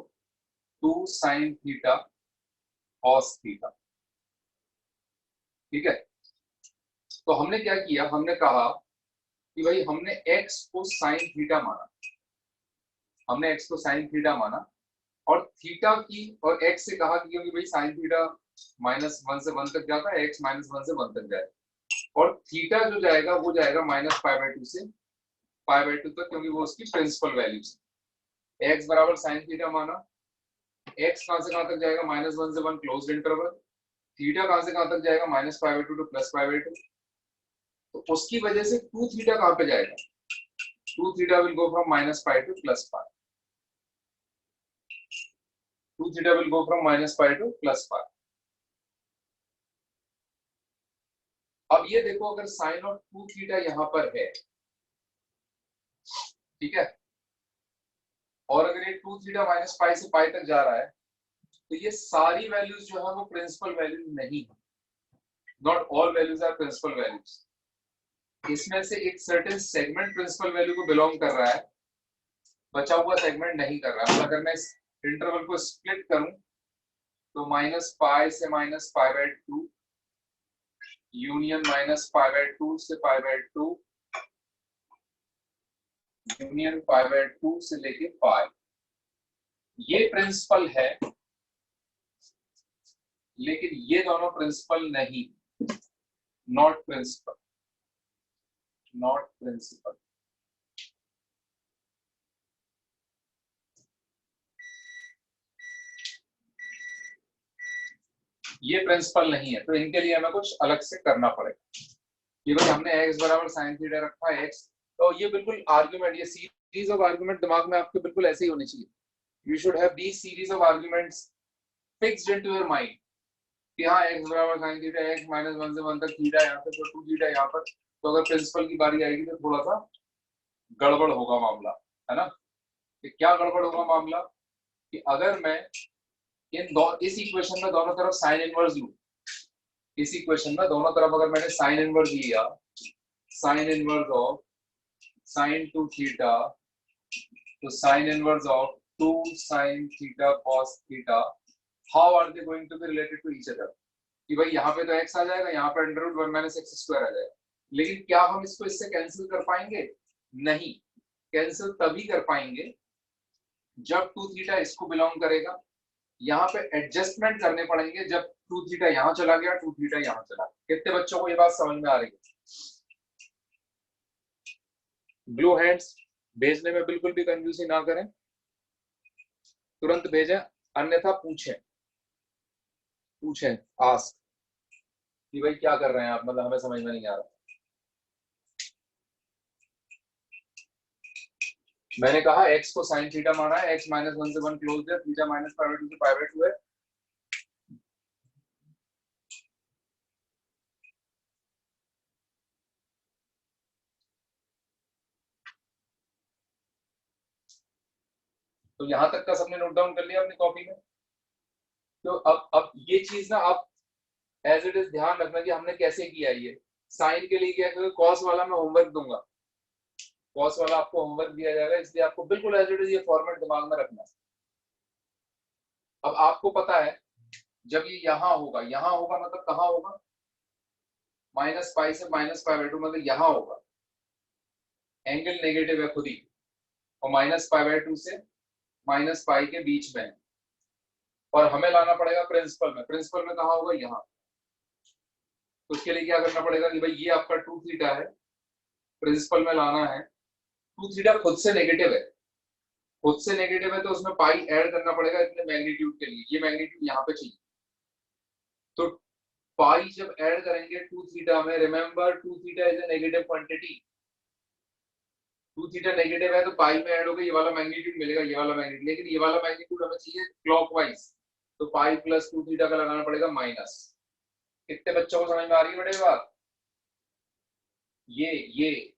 2 sine theta cos theta, ठीक है। तो हमने क्या किया, हमने कहा कि भाई हमने x को साइन थीटा माना, हमने x को साइन थीटा माना और थीटा की और x से कहा कि क्योंकि भाई साइन थीटा -1 से 1 तक जाता है, x -1 से 1 तक जाएगा और थीटा जो जाएगा वो जाएगा -π/2 से π/2 तक, क्योंकि वो उसकी प्रिंसिपल वैल्यूज है। x बराबर साइन थीटा माना, x कहां से कहां तक जाएगा -1 से 1 क्लोज्ड इंटरवल, थीटा कहां से कहां तक जाएगा -π/2 टू +π/2। तो उसकी वजह से 2 थीटा कहां पे जाएगा, 2 theta will go from -π to +π, 2 theta will go from -π to +π। अब ये देखो अगर साइन ऑफ 2 थीटा यहां पर है, ठीक है, और अगर ये 2 थीटा -π से π तक जा रहा है तो ये सारी वैल्यूज जो है वो प्रिंसिपल वैल्यूज नहीं है, not all values are principal values. इसमें से एक सर्टेन सेगमेंट प्रिंसिपल वैल्यू को बिलोंग कर रहा है, बचा हुआ सेगमेंट नहीं कर रहा है। अगर मैं इस इंटरवल को स्प्लिट करूं तो -π से -π/2 यूनियन -π/2 से π/2 यूनियन π/2 से लेके π, ये प्रिंसिपल है, लेकिन ये दोनों प्रिंसिपल नहीं, नॉट प्रिंसिपल, नॉट प्रिंसिपल। ये प्रिंसिपल नहीं है, तो इनके लिए हमें कुछ अलग से करना पड़ेगा। ये भाई हमने x बराबर साइन थीटा रखा है x, तो ये बिल्कुल आर्गुमेंट, ये सीरीज ऑफ आर्गुमेंट दिमाग में आपके बिल्कुल ऐसे ही होनी चाहिए You should have these series of arguments fixed into your mind कि हाँ x बराबर sin थीटा, x माइनस 1 से 1 तक थीटा यहाँ पे, तो 2 थीटा यहाँ पर। तो अगर प्रिंसिपल की बारी आएगी तो थोड़ा सा गड़बड़ होगा मामला, है ना। कि क्या गड़बड़ होगा मामला कि अगर मैं इस इक्वेशन में दोनों तरफ साइन इनवर्स लूं, इस इक्वेशन में दोनों तरफ अगर मैंने साइन इनवर्स लिया, sine inverse of sin 2 theta, तो sine inverse of 2 sin theta cos theta, how are they going to be related to each other? कि भाई यहाँ पे तो x आ जाएगा, यहाँ पे under root 1 minus x square आ जाएगा, लेकिन क्या हम इसको इससे कैंसिल कर पाएंगे? नहीं, कैंसिल तभी कर पाएंगे जब 2 थीटा इसको बिलोंग करेगा। यहाँ पे एडजस्टमेंट करने पड़ेंगे जब 2 थीटा यहाँ चला गया, 2 थीटा यहाँ चला गया। कितने बच्चों को ये बात समझ में आ रही है? ब्लू हैंड्स भेजने में बिल्कुल भी कंफ्यूजन ना करें, तुरंत भेजें, अन्यथा पूछें आस्क कि भाई क्या कर रहे हैं आप, मतलब हमें समझ में नहीं आ रहा। मैंने कहा x को sin थीटा माना है, x माइनस 1 से 1 क्लोज है, थीटा माइनस पाई बाय 2 से पाई बाय 2 है। तो यहां तक का सबने नोट डाउन कर लिया अपनी कॉपी में। तो अब ये चीज ना आप एज इट इज ध्यान रखना कि हमने कैसे किया ये। साइन के लिए क्या है, कॉस वाला मैं होमवर्क दूंगा, कॉस वाला आपको होमवर्क दिया जाएगा, इसलिए आपको बिल्कुल एज इट इज ये फॉर्मेट दिमाग में रखना है। अब आपको पता है जब ये यहाँ होगा मतलब कहाँ होगा? माइनस पाई से माइनस पाई बाय 2, मतलब यहाँ होगा। एंगल नेगेटिव है खुद ही, और माइनस पाई बाय 2 से माइनस पाई के बीच में है, और हमें लाना पड़ेगा प्रिंसिपल में। प्रिंसिपल में कहाँ होगा? यहाँ। तो उसके लिए क्या करना पड़ेगा कि भाई ये आपका 2 थीटा है, प्रिंसिपल में लाना है। 2 थीटा खुद से नेगेटिव है, खुद से नेगेटिव है, तो उसमें पाई ऐड करना पड़ेगा इतने मैग्नीट्यूड के लिए। ये मैग्नीट्यूड यहाँ पे चाहिए, तो पाई जब ऐड करेंगे 2 थीटा में, remember 2 theta is a negative quantity. 2 theta negative है तो पाई में ऐड होगा, ये वाला मैग्नीट्यूड मिलेगा, ये वाला मैग्नीट्यूड। लेकिन ये वाला मैग्नीट्यूड हमें चाहिए क्लॉकवाइज, तो पाई प्लस 2 थीटा का लगाना पड़ेगा माइनस। कितने बच्चों को समझ में आ रही है बेटे बात? ये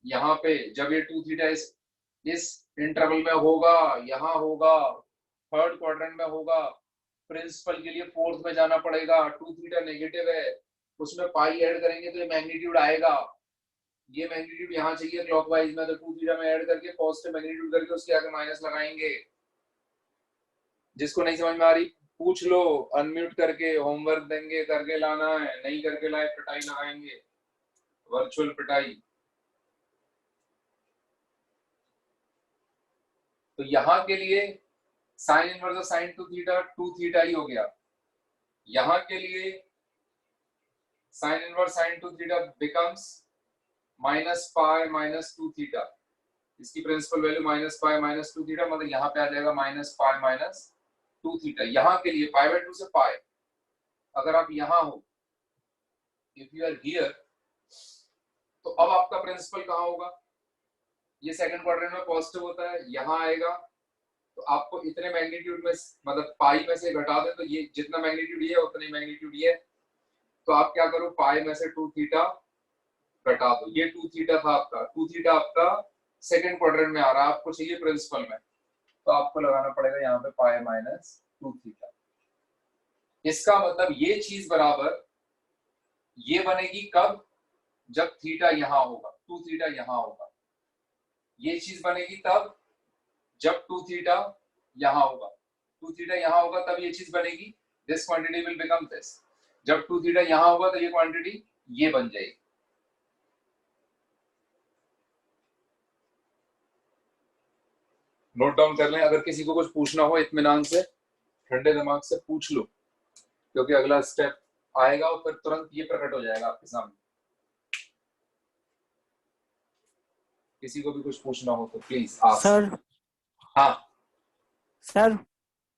यहाँ पे जब ये 2 थीटा इस इंटरवल में होगा, यहाँ होगा, थर्ड क्वाड्रेंट में होगा, प्रिंसिपल के लिए फोर्थ में जाना पड़ेगा। 2 थीटा नेगेटिव है, उसमें पाई ऐड करेंगे तो ये मैग्नीट्यूड आएगा। ये मैग्नीट्यूड यहाँ चाहिए क्लॉकवाइज में, तो 2 थीटा में ऐड करके पॉजिटिव मैग्नीट्यूड करके उसके आगे माइनस लगाएंगे। जिसको नहीं समझ में आ रही पूछ लो, अनम्यूट करके होमवर्क देंगे, करके लाना है, नहीं करके लाए पिटाई लगाएंगे, वर्चुअल पिटाई। तो यहाँ के लिए sine inverse of sine 2 theta ही हो गया। यहाँ के लिए sine inverse sine 2 theta becomes minus pi minus 2 theta. इसकी principal value minus pi minus 2 theta, मतलब यहाँ पे आ जाएगा माइनस पाई माइनस 2 थीटा। यहाँ के लिए पाई बाय 2 से पाई, अगर आप यहाँ हो, इफ यू आर हियर, तो अब आपका प्रिंसिपल कहाँ होगा? ये सेकंड क्वाड्रेंट में पॉजिटिव होता है, यहाँ आएगा। तो आपको इतने मैग्नीट्यूड में, मतलब पाई में से घटा दें तो ये जितना मैग्नीट्यूड ये है उतने मैग्नीट्यूड ये है। तो आप क्या करो, पाई में से 2 थीटा घटा दो। ये 2 थीटा था आपका, 2 थीटा आपका सेकंड क्वाड्रेंट में आ रहा है, आपको चाहिए प्रिंसिपल में, तो आपको लगाना पड़ेगा यहाँ पे पाई माइनस 2 थीटा। इसका मतलब ये चीज बराबर ये बनेगी कब? जब थीटा यहाँ होगा, 2 थीटा यहाँ होगा। ये चीज बनेगी तब जब 2 थीटा यहाँ होगा। 2 थीटा यहाँ होगा तब ये चीज बनेगी, this quantity will become this. जब 2 थीटा यहाँ होगा तो ये क्वांटिटी ये बन जाएगी। नोट डाउन कर लें, अगर किसी को कुछ पूछना हो इत्मीनान से, ठंडे दिमाग से पूछ लो, क्योंकि अगला स्टेप आएगा और फिर तुरंत ये प्रकट हो जाएगा आपके सामने। किसी को भी कुछ पूछना हो तो प्लीज आप। सर हाँ सर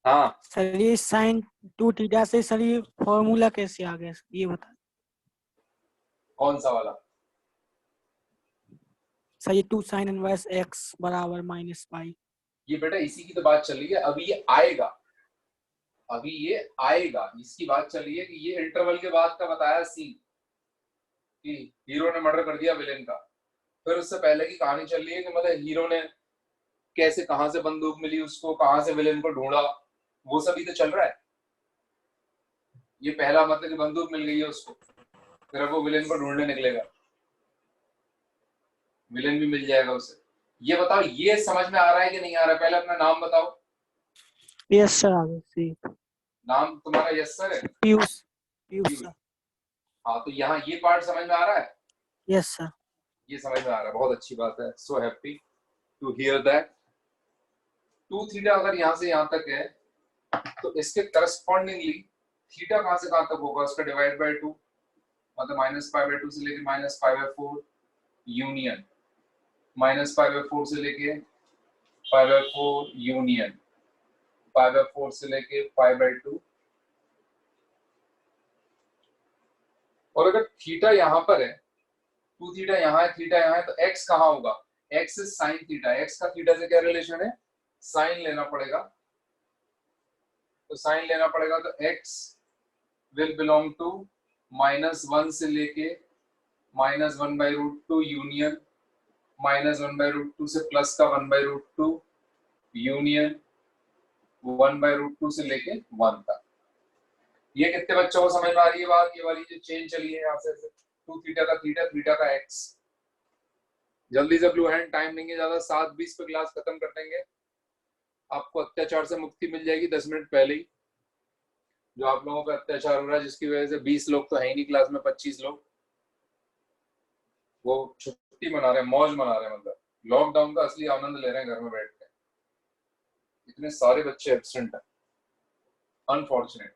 हाँ, सर ये साइन 2 थीटा से सर ये फॉर्मूला कैसे आ गया ये बता। कौन सा वाला? सर ये 2 साइन इनवर्स x बराबर माइनस पाई। ये बेटा इसी की तो बात चल रही है, अभी ये आएगा, अभी ये आएगा, इसकी बात चल रही है कि ये इंटरवल के बाद का बताया सीन कि हीरो ने मर्डर कर दिया विलेन का, फिर उससे पहले की कहानी चल रही है कि मतलब हीरो ने कैसे, कहां से बंदूक मिली उसको, कहां से विलेन को ढूंढा, वो सभी तो चल रहा है। ये पहला मतलब कि बंदूक मिल गई है उसको, फिर अब वो विलेन को ढूंढने निकलेगा, विलेन भी मिल जाएगा उसे। ये बताओ ये समझ में आ रहा है कि नहीं आ रहा है? पहले अपना नाम बताओ। यस सर, आगे सी। नाम तुम्हारा यस सर है? पीयूष। पीयूष पीयूष। सर। हाँ तो यहाँ ये पार्ट समझ में आ रहा है? Yes sir. ये समझ में आ रहा है, बहुत अच्छी बात है, so happy to hear that. 2 theta अगर यहाँ से यहाँ तक है तो इसके करस्पॉन्डिंगली थीटा कहाँ से कहाँ तक होगा, उसका डिवाइड बाय 2, मतलब -π/2 से लेके -π/4 यूनियन, -π/4 से लेके π/4 यूनियन, π/4 से लेके π/2। और अगर थीटा यहाँ पर है, 2 थीटा यहाँ है, थीटा यहाँ है, तो x कहाँ होगा? x is sine theta, x का थीटा से क्या रिलेशन है? साइन लेना पड़ेगा, तो साइन लेना पड़ेगा, तो x विल बिलोंग टू -1 से लेके -1/√2 यूनियन, -1/√2 से प्लस का 1/√2 यूनियन, 1/√2 से लेके 1 तक। ये कितने बच्चों को समझ में आ रही है बात? ये वाली जो चेन चली है यहाँ से 2 थीटा का थीटा, थीटा का x। जल्दी से ब्लू हैंड, टाइम नहीं है ज्यादा, 7:20 पे क्लास खत्म कर देंगे, आपको अत्याचार से मुक्ति मिल जाएगी 10 मिनट पहले ही। जो आप लोगों पे अत्याचार हो रहा है जिसकी वजह से 20 लोग तो है ही नहीं क्लास में, 25 लोग वो छुट्टी मना रहे हैं, मौज मना रहे हैं, मतलब लॉकडाउन का असली आनंद ले रहे हैं घर में बैठ के। इतने सारे बच्चे एब्सेंट हैं, अनफॉर्चुनेट।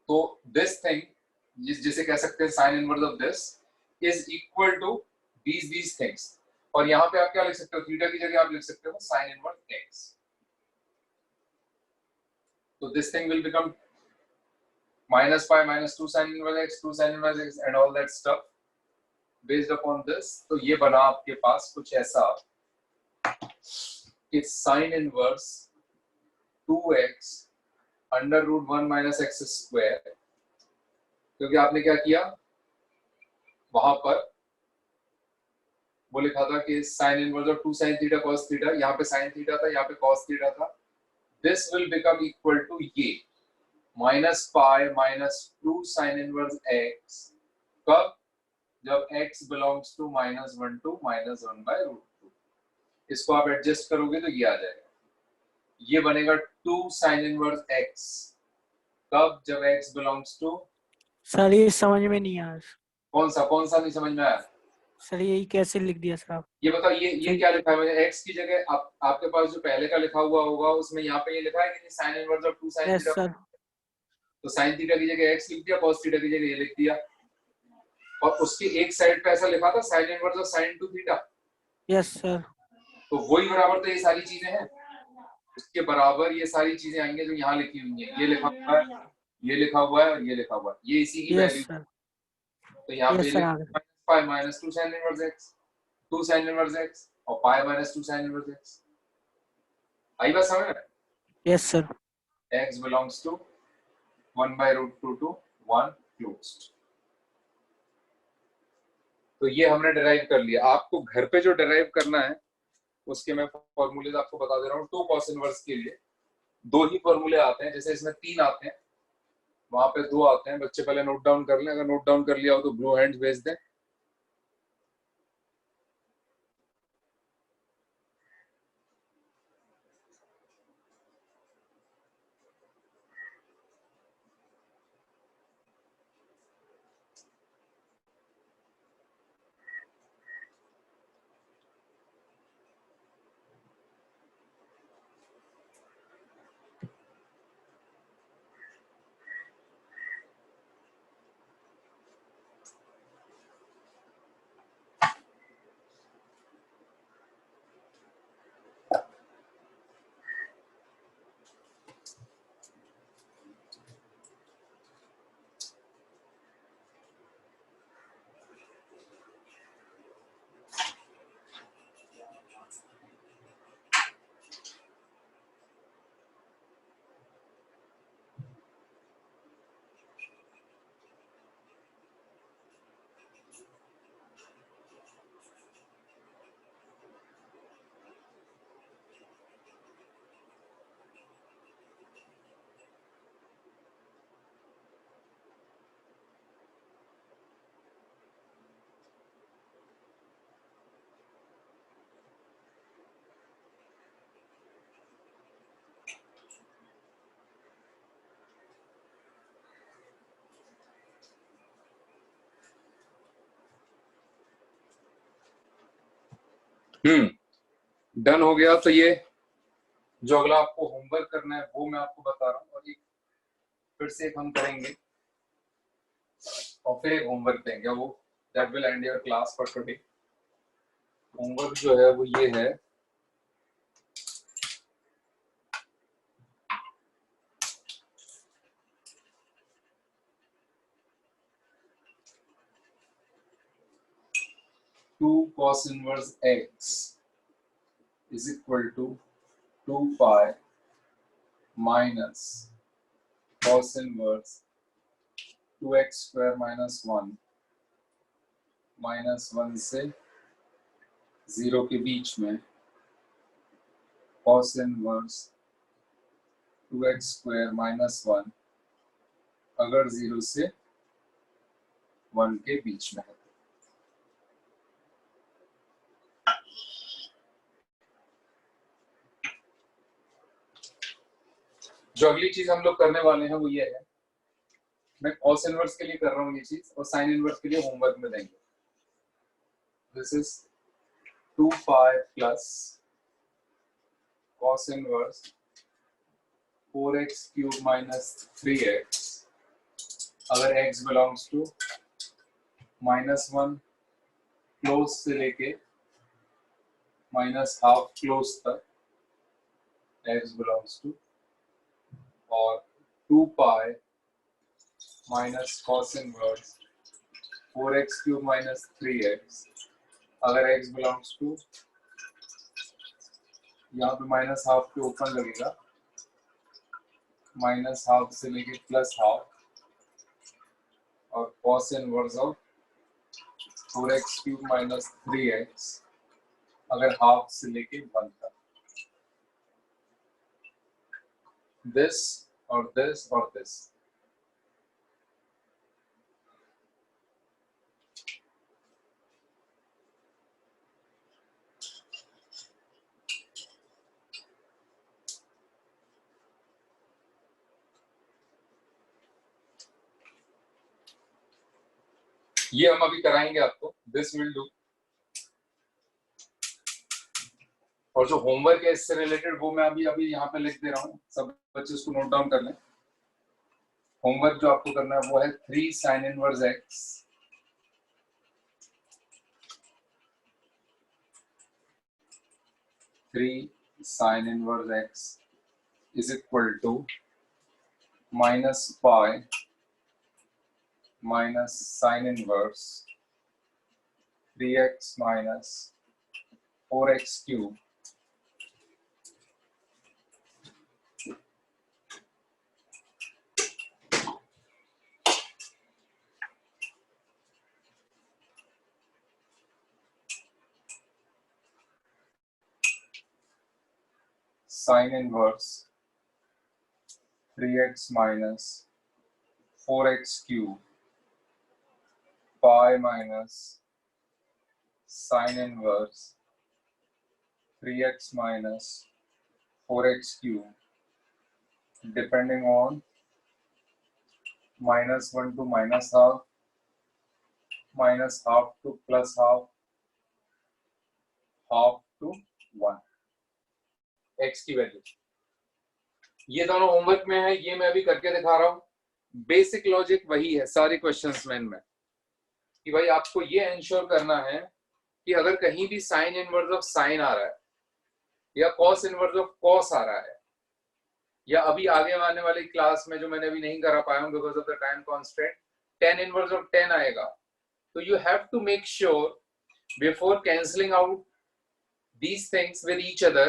तो दिस थिंग जिसे कह सकते हैं sine inverse of this is equal to these things. और यहाँ पे आप क्या लिख सकते हो? थीटा की जगह आप लिख सकते हो साइन इनवर्स एक्स। तो this thing will become -π/-2 sin inverse x, 2 sin inverse x and all that stuff based upon this। तो ये बना आपके पास कुछ ऐसा कि sin inverse 2x √1 - x², क्योंकि आपने क्या किया वहां पर, वो लिखा था कि sin inverse of 2 sin theta cos theta, यहाँ पे sin थीटा था, यहाँ पे cos थीटा था। This will become equal to ये -π/-2 sin इनवर्स x, कब? जब x बिलोंग्स टू -1 to -1/√2। इसको आप एडजस्ट करोगे तो ये आ जाएगा, ये बनेगा 2 sin इनवर्स x, कब? जब x बिलोंग्स टू, सर ये समझ में नहीं आया कौन सा नहीं समझ में आया? सर, यही कैसे लिख दिया सर आप? ये बताओ, ये क्या लिखा है मैंने? x की जगह आपके पास जो पहले का लिखा हुआ होगा उसमें यहाँ पे ये लिखा है कि sin inverse of 2 sin yes theta, sir. तो sin थीटा की जगह x लिख दिया, cos थीटा की जगह ये लिख दिया, और उसकी एक साइड पे ऐसा लिखा था sin inverse of sin 2 theta. Yes sir. तो वही बराबर तो ये सारी चीजें हैं, उसके बराबर ये सारी चीजें आएंगे जो यहाँ लिखी हुई है, ये लिखा हुआ है, ये लिखा हुआ है और ये लिखा हुआ है, ये इसी की यस वैल्यू। सर। तो यहाँ पे यस सर, आगे। -π/-2 sin inverse x, 2 sin inverse x और π/-2 sin इनवर्स x। आई बात समझ में? Yes sir. x belongs to 1/√2 to 1 closed। तो ये हमने डिराइव कर लिया। आपको घर पे जो डिराइव करना है उसके मैं फॉर्मूलेज आपको बता दे रहा हूँ। 2 cos इनवर्स के लिए 2 ही फॉर्मूले आते हैं, जैसे इसमें 3 आते हैं, वहां पे 2 आते हैं। बच्चे पहले नोट डाउन कर लें, अगर नोट डाउन कर लिया हो तो ब्लू हैंड्स भेज दें। डन हो गया। तो ये जो अगला आपको होमवर्क करना है वो मैं आपको बता रहा हूँ, और एक फिर से एक हम करेंगे और फिर एक होमवर्क देंगे, वो that will and your class for today. Homework जो है वो ये है, to cos inverse x is equal to 2 pi minus cos inverse 2x square minus 1 minus 1 से 0 के बीच में cos inverse 2x square minus 1 अगर 0 से 1 के बीच में है। जो अगली चीज हम लोग करने वाले हैं वो ये है, मैं cos इनवर्स के लिए कर रहा हूँ ये चीज, और sin इनवर्स के लिए होमवर्क में देंगे। This is 2 pi plus cos inverse 4x cube minus 3x अगर x बिलोंग्स टू -1 क्लोज से लेके -½ क्लोज तक x बिलोंग्स टू, और 2 pi minus cos inverse 4x cube minus 3x अगर x बिलोंग्स टू, यहाँ पे -½ के ऊपर लगेगा, -½ से लेके +½ और cos inverse of 4x cube minus 3x अगर ½ से लेके 1 तक। दिस और दिस और दिस। ये हम अभी कराएंगे आपको, दिस विल डू। और जो होमवर्क है इससे रिलेटेड वो मैं अभी यहाँ पे लिख दे रहा हूँ, सब बच्चे उसको नोट डाउन कर लें। होमवर्क जो आपको करना है वो है 3 sin inverse x sin inverse x is equal to -pi minus sin inverse 3x minus 4x cube sin inverse 3x minus 4x cube pi minus sin inverse 3x minus 4x cube depending on -1 to -½ -½ to +½ ½ to 1 x की वैल्यू। ये दोनों होमवर्क में है, ये मैं अभी करके दिखा रहा हूँ। बेसिक लॉजिक वही है सारे क्वेश्चंस में इनमें, कि भाई आपको ये इंश्योर करना है कि अगर कहीं भी साइन इनवर्स ऑफ साइन आ रहा है या कॉस इनवर्स ऑफ कॉस आ रहा है, या अभी आगे आने वाली क्लास में जो मैंने अभी नहीं करा पाया हूँ because of the time constant, tan inverse of 10 आएगा, तो you have to make sure before cancelling out these things with each other,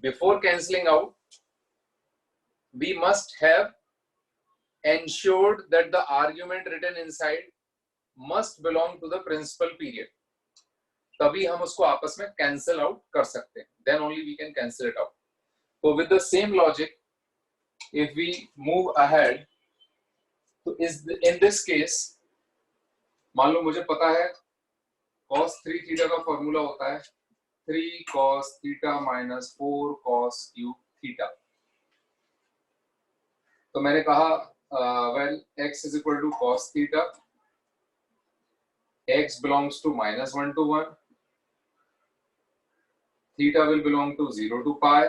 before cancelling out, we must have ensured that the argument written inside must belong to the principal period. तभी हम उसको आपस में cancel out कर सकते हैं, then only we can cancel it out. So with the same logic, if we move ahead, तो in this case, मान लो मुझे पता है cos 3 थीटा का फॉर्मूला होता है 3 cos theta minus 4 cos cube theta. तो मैंने कहा well x is equal to cos theta, x belongs to -1 to 1, theta will belong to 0 to pi,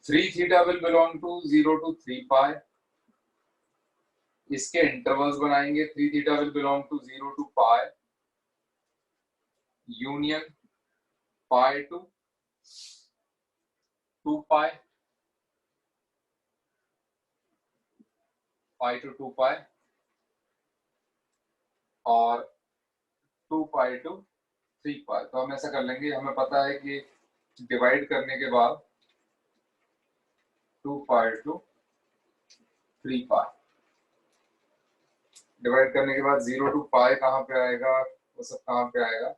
3 theta will belong to 0 to 3 pi. इसके इंटरवल्स बनाएंगे, 3 theta will belong to 0 to pi, union pi to 2 pi, pi to 2 pi, और 2 pi to 3 pi. तो हम ऐसा कर लेंगे, हमें पता है कि डिवाइड करने के बाद 2 pi to 3 pi, डिवाइड करने के बाद 0 to pi कहाँ पे आएगा, वो सब कहाँ पे आएगा.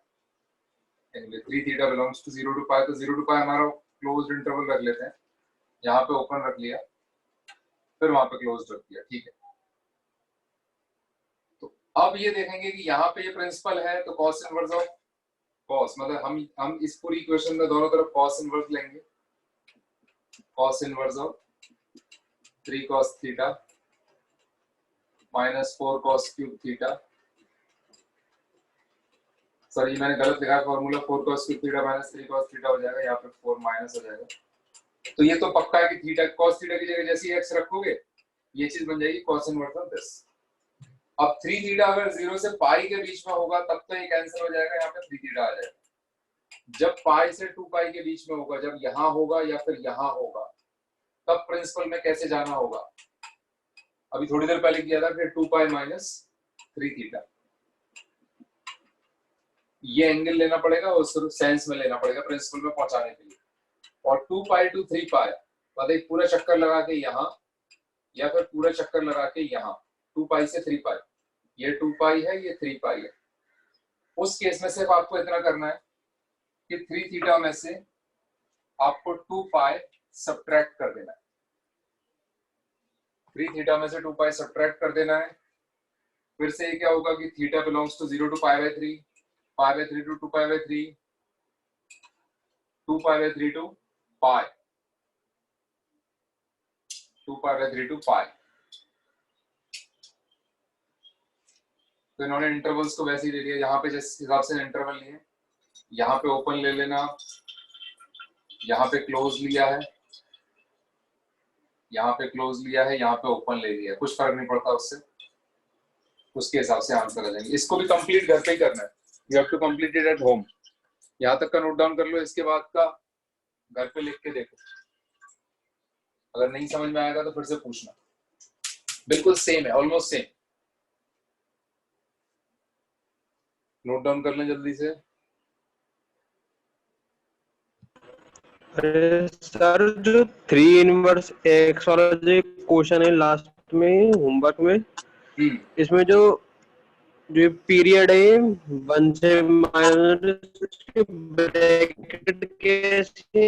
Anyway, 3 theta belongs to 0 to pi, तो 0 to pi हमारा क्लोज्ड इंटरवल रख लेते हैं, यहाँ पे ओपन रख लिया, फिर वहां पे क्लोज्ड रख दिया. ठीक है, तो अब ये देखेंगे कि यहाँ पे ये प्रिंसिपल है, तो cos इनवर्स ऑफ cos, मतलब हम इस पूरी इक्वेशन में दोनों तरफ cos इनवर्स लेंगे, cos inverse of 3 cos theta minus 4 cos cube theta. Sorry, मैंने गलत लिखा formula, 4 cos cube theta minus 3 cos theta हो जाएगा, यहाँ पे 4 माइनस हो जाएगा. तो ये तो पक्का है कि थीटा cos थीटा की जगह जैसे ही x रखोगे ये चीज बन जाएगी cos इनवर्स ऑफ दिस. अब 3 थीटा अगर 0 से पाई के बीच में होगा तब तो ये कैंसिल हो जाएगा, यहाँ पे 3 थीटा आ जाएगा. जब पाई से 2 पाई के बीच में होगा, जब यहाँ होगा या फिर यहाँ होगा, तब प्रिंसिपल में कैसे जाना होगा. अभी थोड़ी देर पहले किया था फिर 2 पाई माइनस 3 थीटा, ये एंगल लेना पड़ेगा और सिर्फ सेंस में लेना पड़ेगा प्रिंसिपल में पहुंचाने के लिए. और 2 पाई टू 3 पाई मतलब एक पूरा चक्कर लगा के यहाँ या फिर पूरा चक्कर लगा के यहाँ, 2 पाई से 3 पाई, ये 2 पाई है, ये 3 पाई है. उस केस में सिर्फ आपको इतना करना है कि 3 थीटा में से आपको 2 पाई सब्ट्रैक्ट कर देना है. 3 थीटा में से 2 पाई सब्ट्रैक्ट कर देना है. फिर से ये क्या होगा कि theta belongs to 0 to pi by 3, pi by 3 to 2 pi by 3, 2 pi by 3 to pi, 2 pi by 3 to pi. तो इन्होंने इंटरवल्स को वैसे ही ले लिया, यहाँ पे जिस हिसाब से इंटरवल लिए, यहाँ पे ओपन ले लेना, यहाँ पे क्लोज लिया है, यहाँ पे क्लोज लिया है, यहाँ पे ओपन ले लिया है, कुछ फर्क नहीं पड़ता उससे, उसके हिसाब से आंसर आ जाएंगे. इसको भी कंप्लीट घर पे ही करना है, you have to complete it at home. यहाँ तक का नोट डाउन कर लो, इसके बाद का घर पे लिख के देखो, अगर नहीं समझ में आएगा तो फिर से पूछना. बिल्कुल सेम है, ऑलमोस्ट सेम. नोट डाउन कर लें जल्दी से. अरे सर, जो 3 इनवर्स x वाला जो क्वेश्चन है लास्ट में होमवर्क में, इसमें जो पीरियड है 1 से माइनस ब्रैकेट कैसे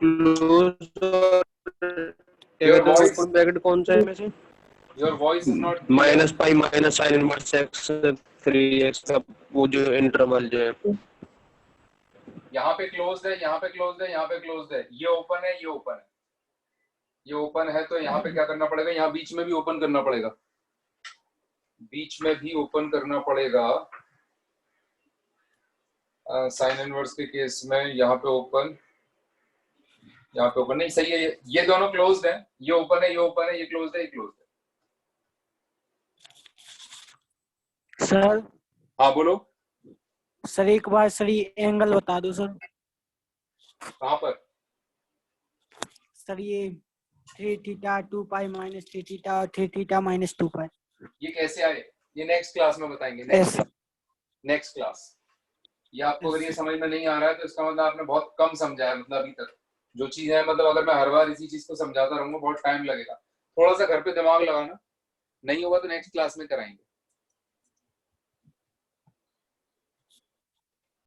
क्लोज और ब्रैकेट कौन सा है में से? Your voice is not minus pi minus sign inverse x 3x का वो जो इंटरवल जो है, यहाँ पे क्लोज्ड है, यहाँ पे क्लोज्ड है, यहाँ पे क्लोज्ड है, ये ओपन है, ये ओपन है, ये ओपन है. तो यहाँ पे क्या करना पड़ेगा, यहाँ बीच में भी ओपन करना पड़ेगा, बीच में भी ओपन करना पड़ेगा. साइन इनवर्स के केस में यहाँ पे ओपन, यहाँ पे ओपन नहीं, सही है, ये दोनों क्लोज्ड है, ये ओपन है, ये ओपन है, ये क्लोज्ड है, ये क्लोज्ड है. सर हाँ बोलो. सर एक बार सर ये एंगल बता दो सर. कहाँ पर? सर ये 3 थीटा 2 पाई माइनस 3 थीटा और 3 थीटा माइनस 2 पाई. ये कैसे आए, ये नेक्स्ट क्लास में बताएंगे. Next class. ये आपको अगर ये समझ में नहीं आ रहा है तो इसका मतलब आपने बहुत कम समझा है, मतलब अभी तक जो चीज है, मतलब अगर मैं हर बार इसी चीज को समझाता रहूंगा बहुत टाइम लगेगा. थोड़ा सा घर पे दिमाग लगाना, नहीं होगा तो नेक्स्ट क्लास में कराएंगे.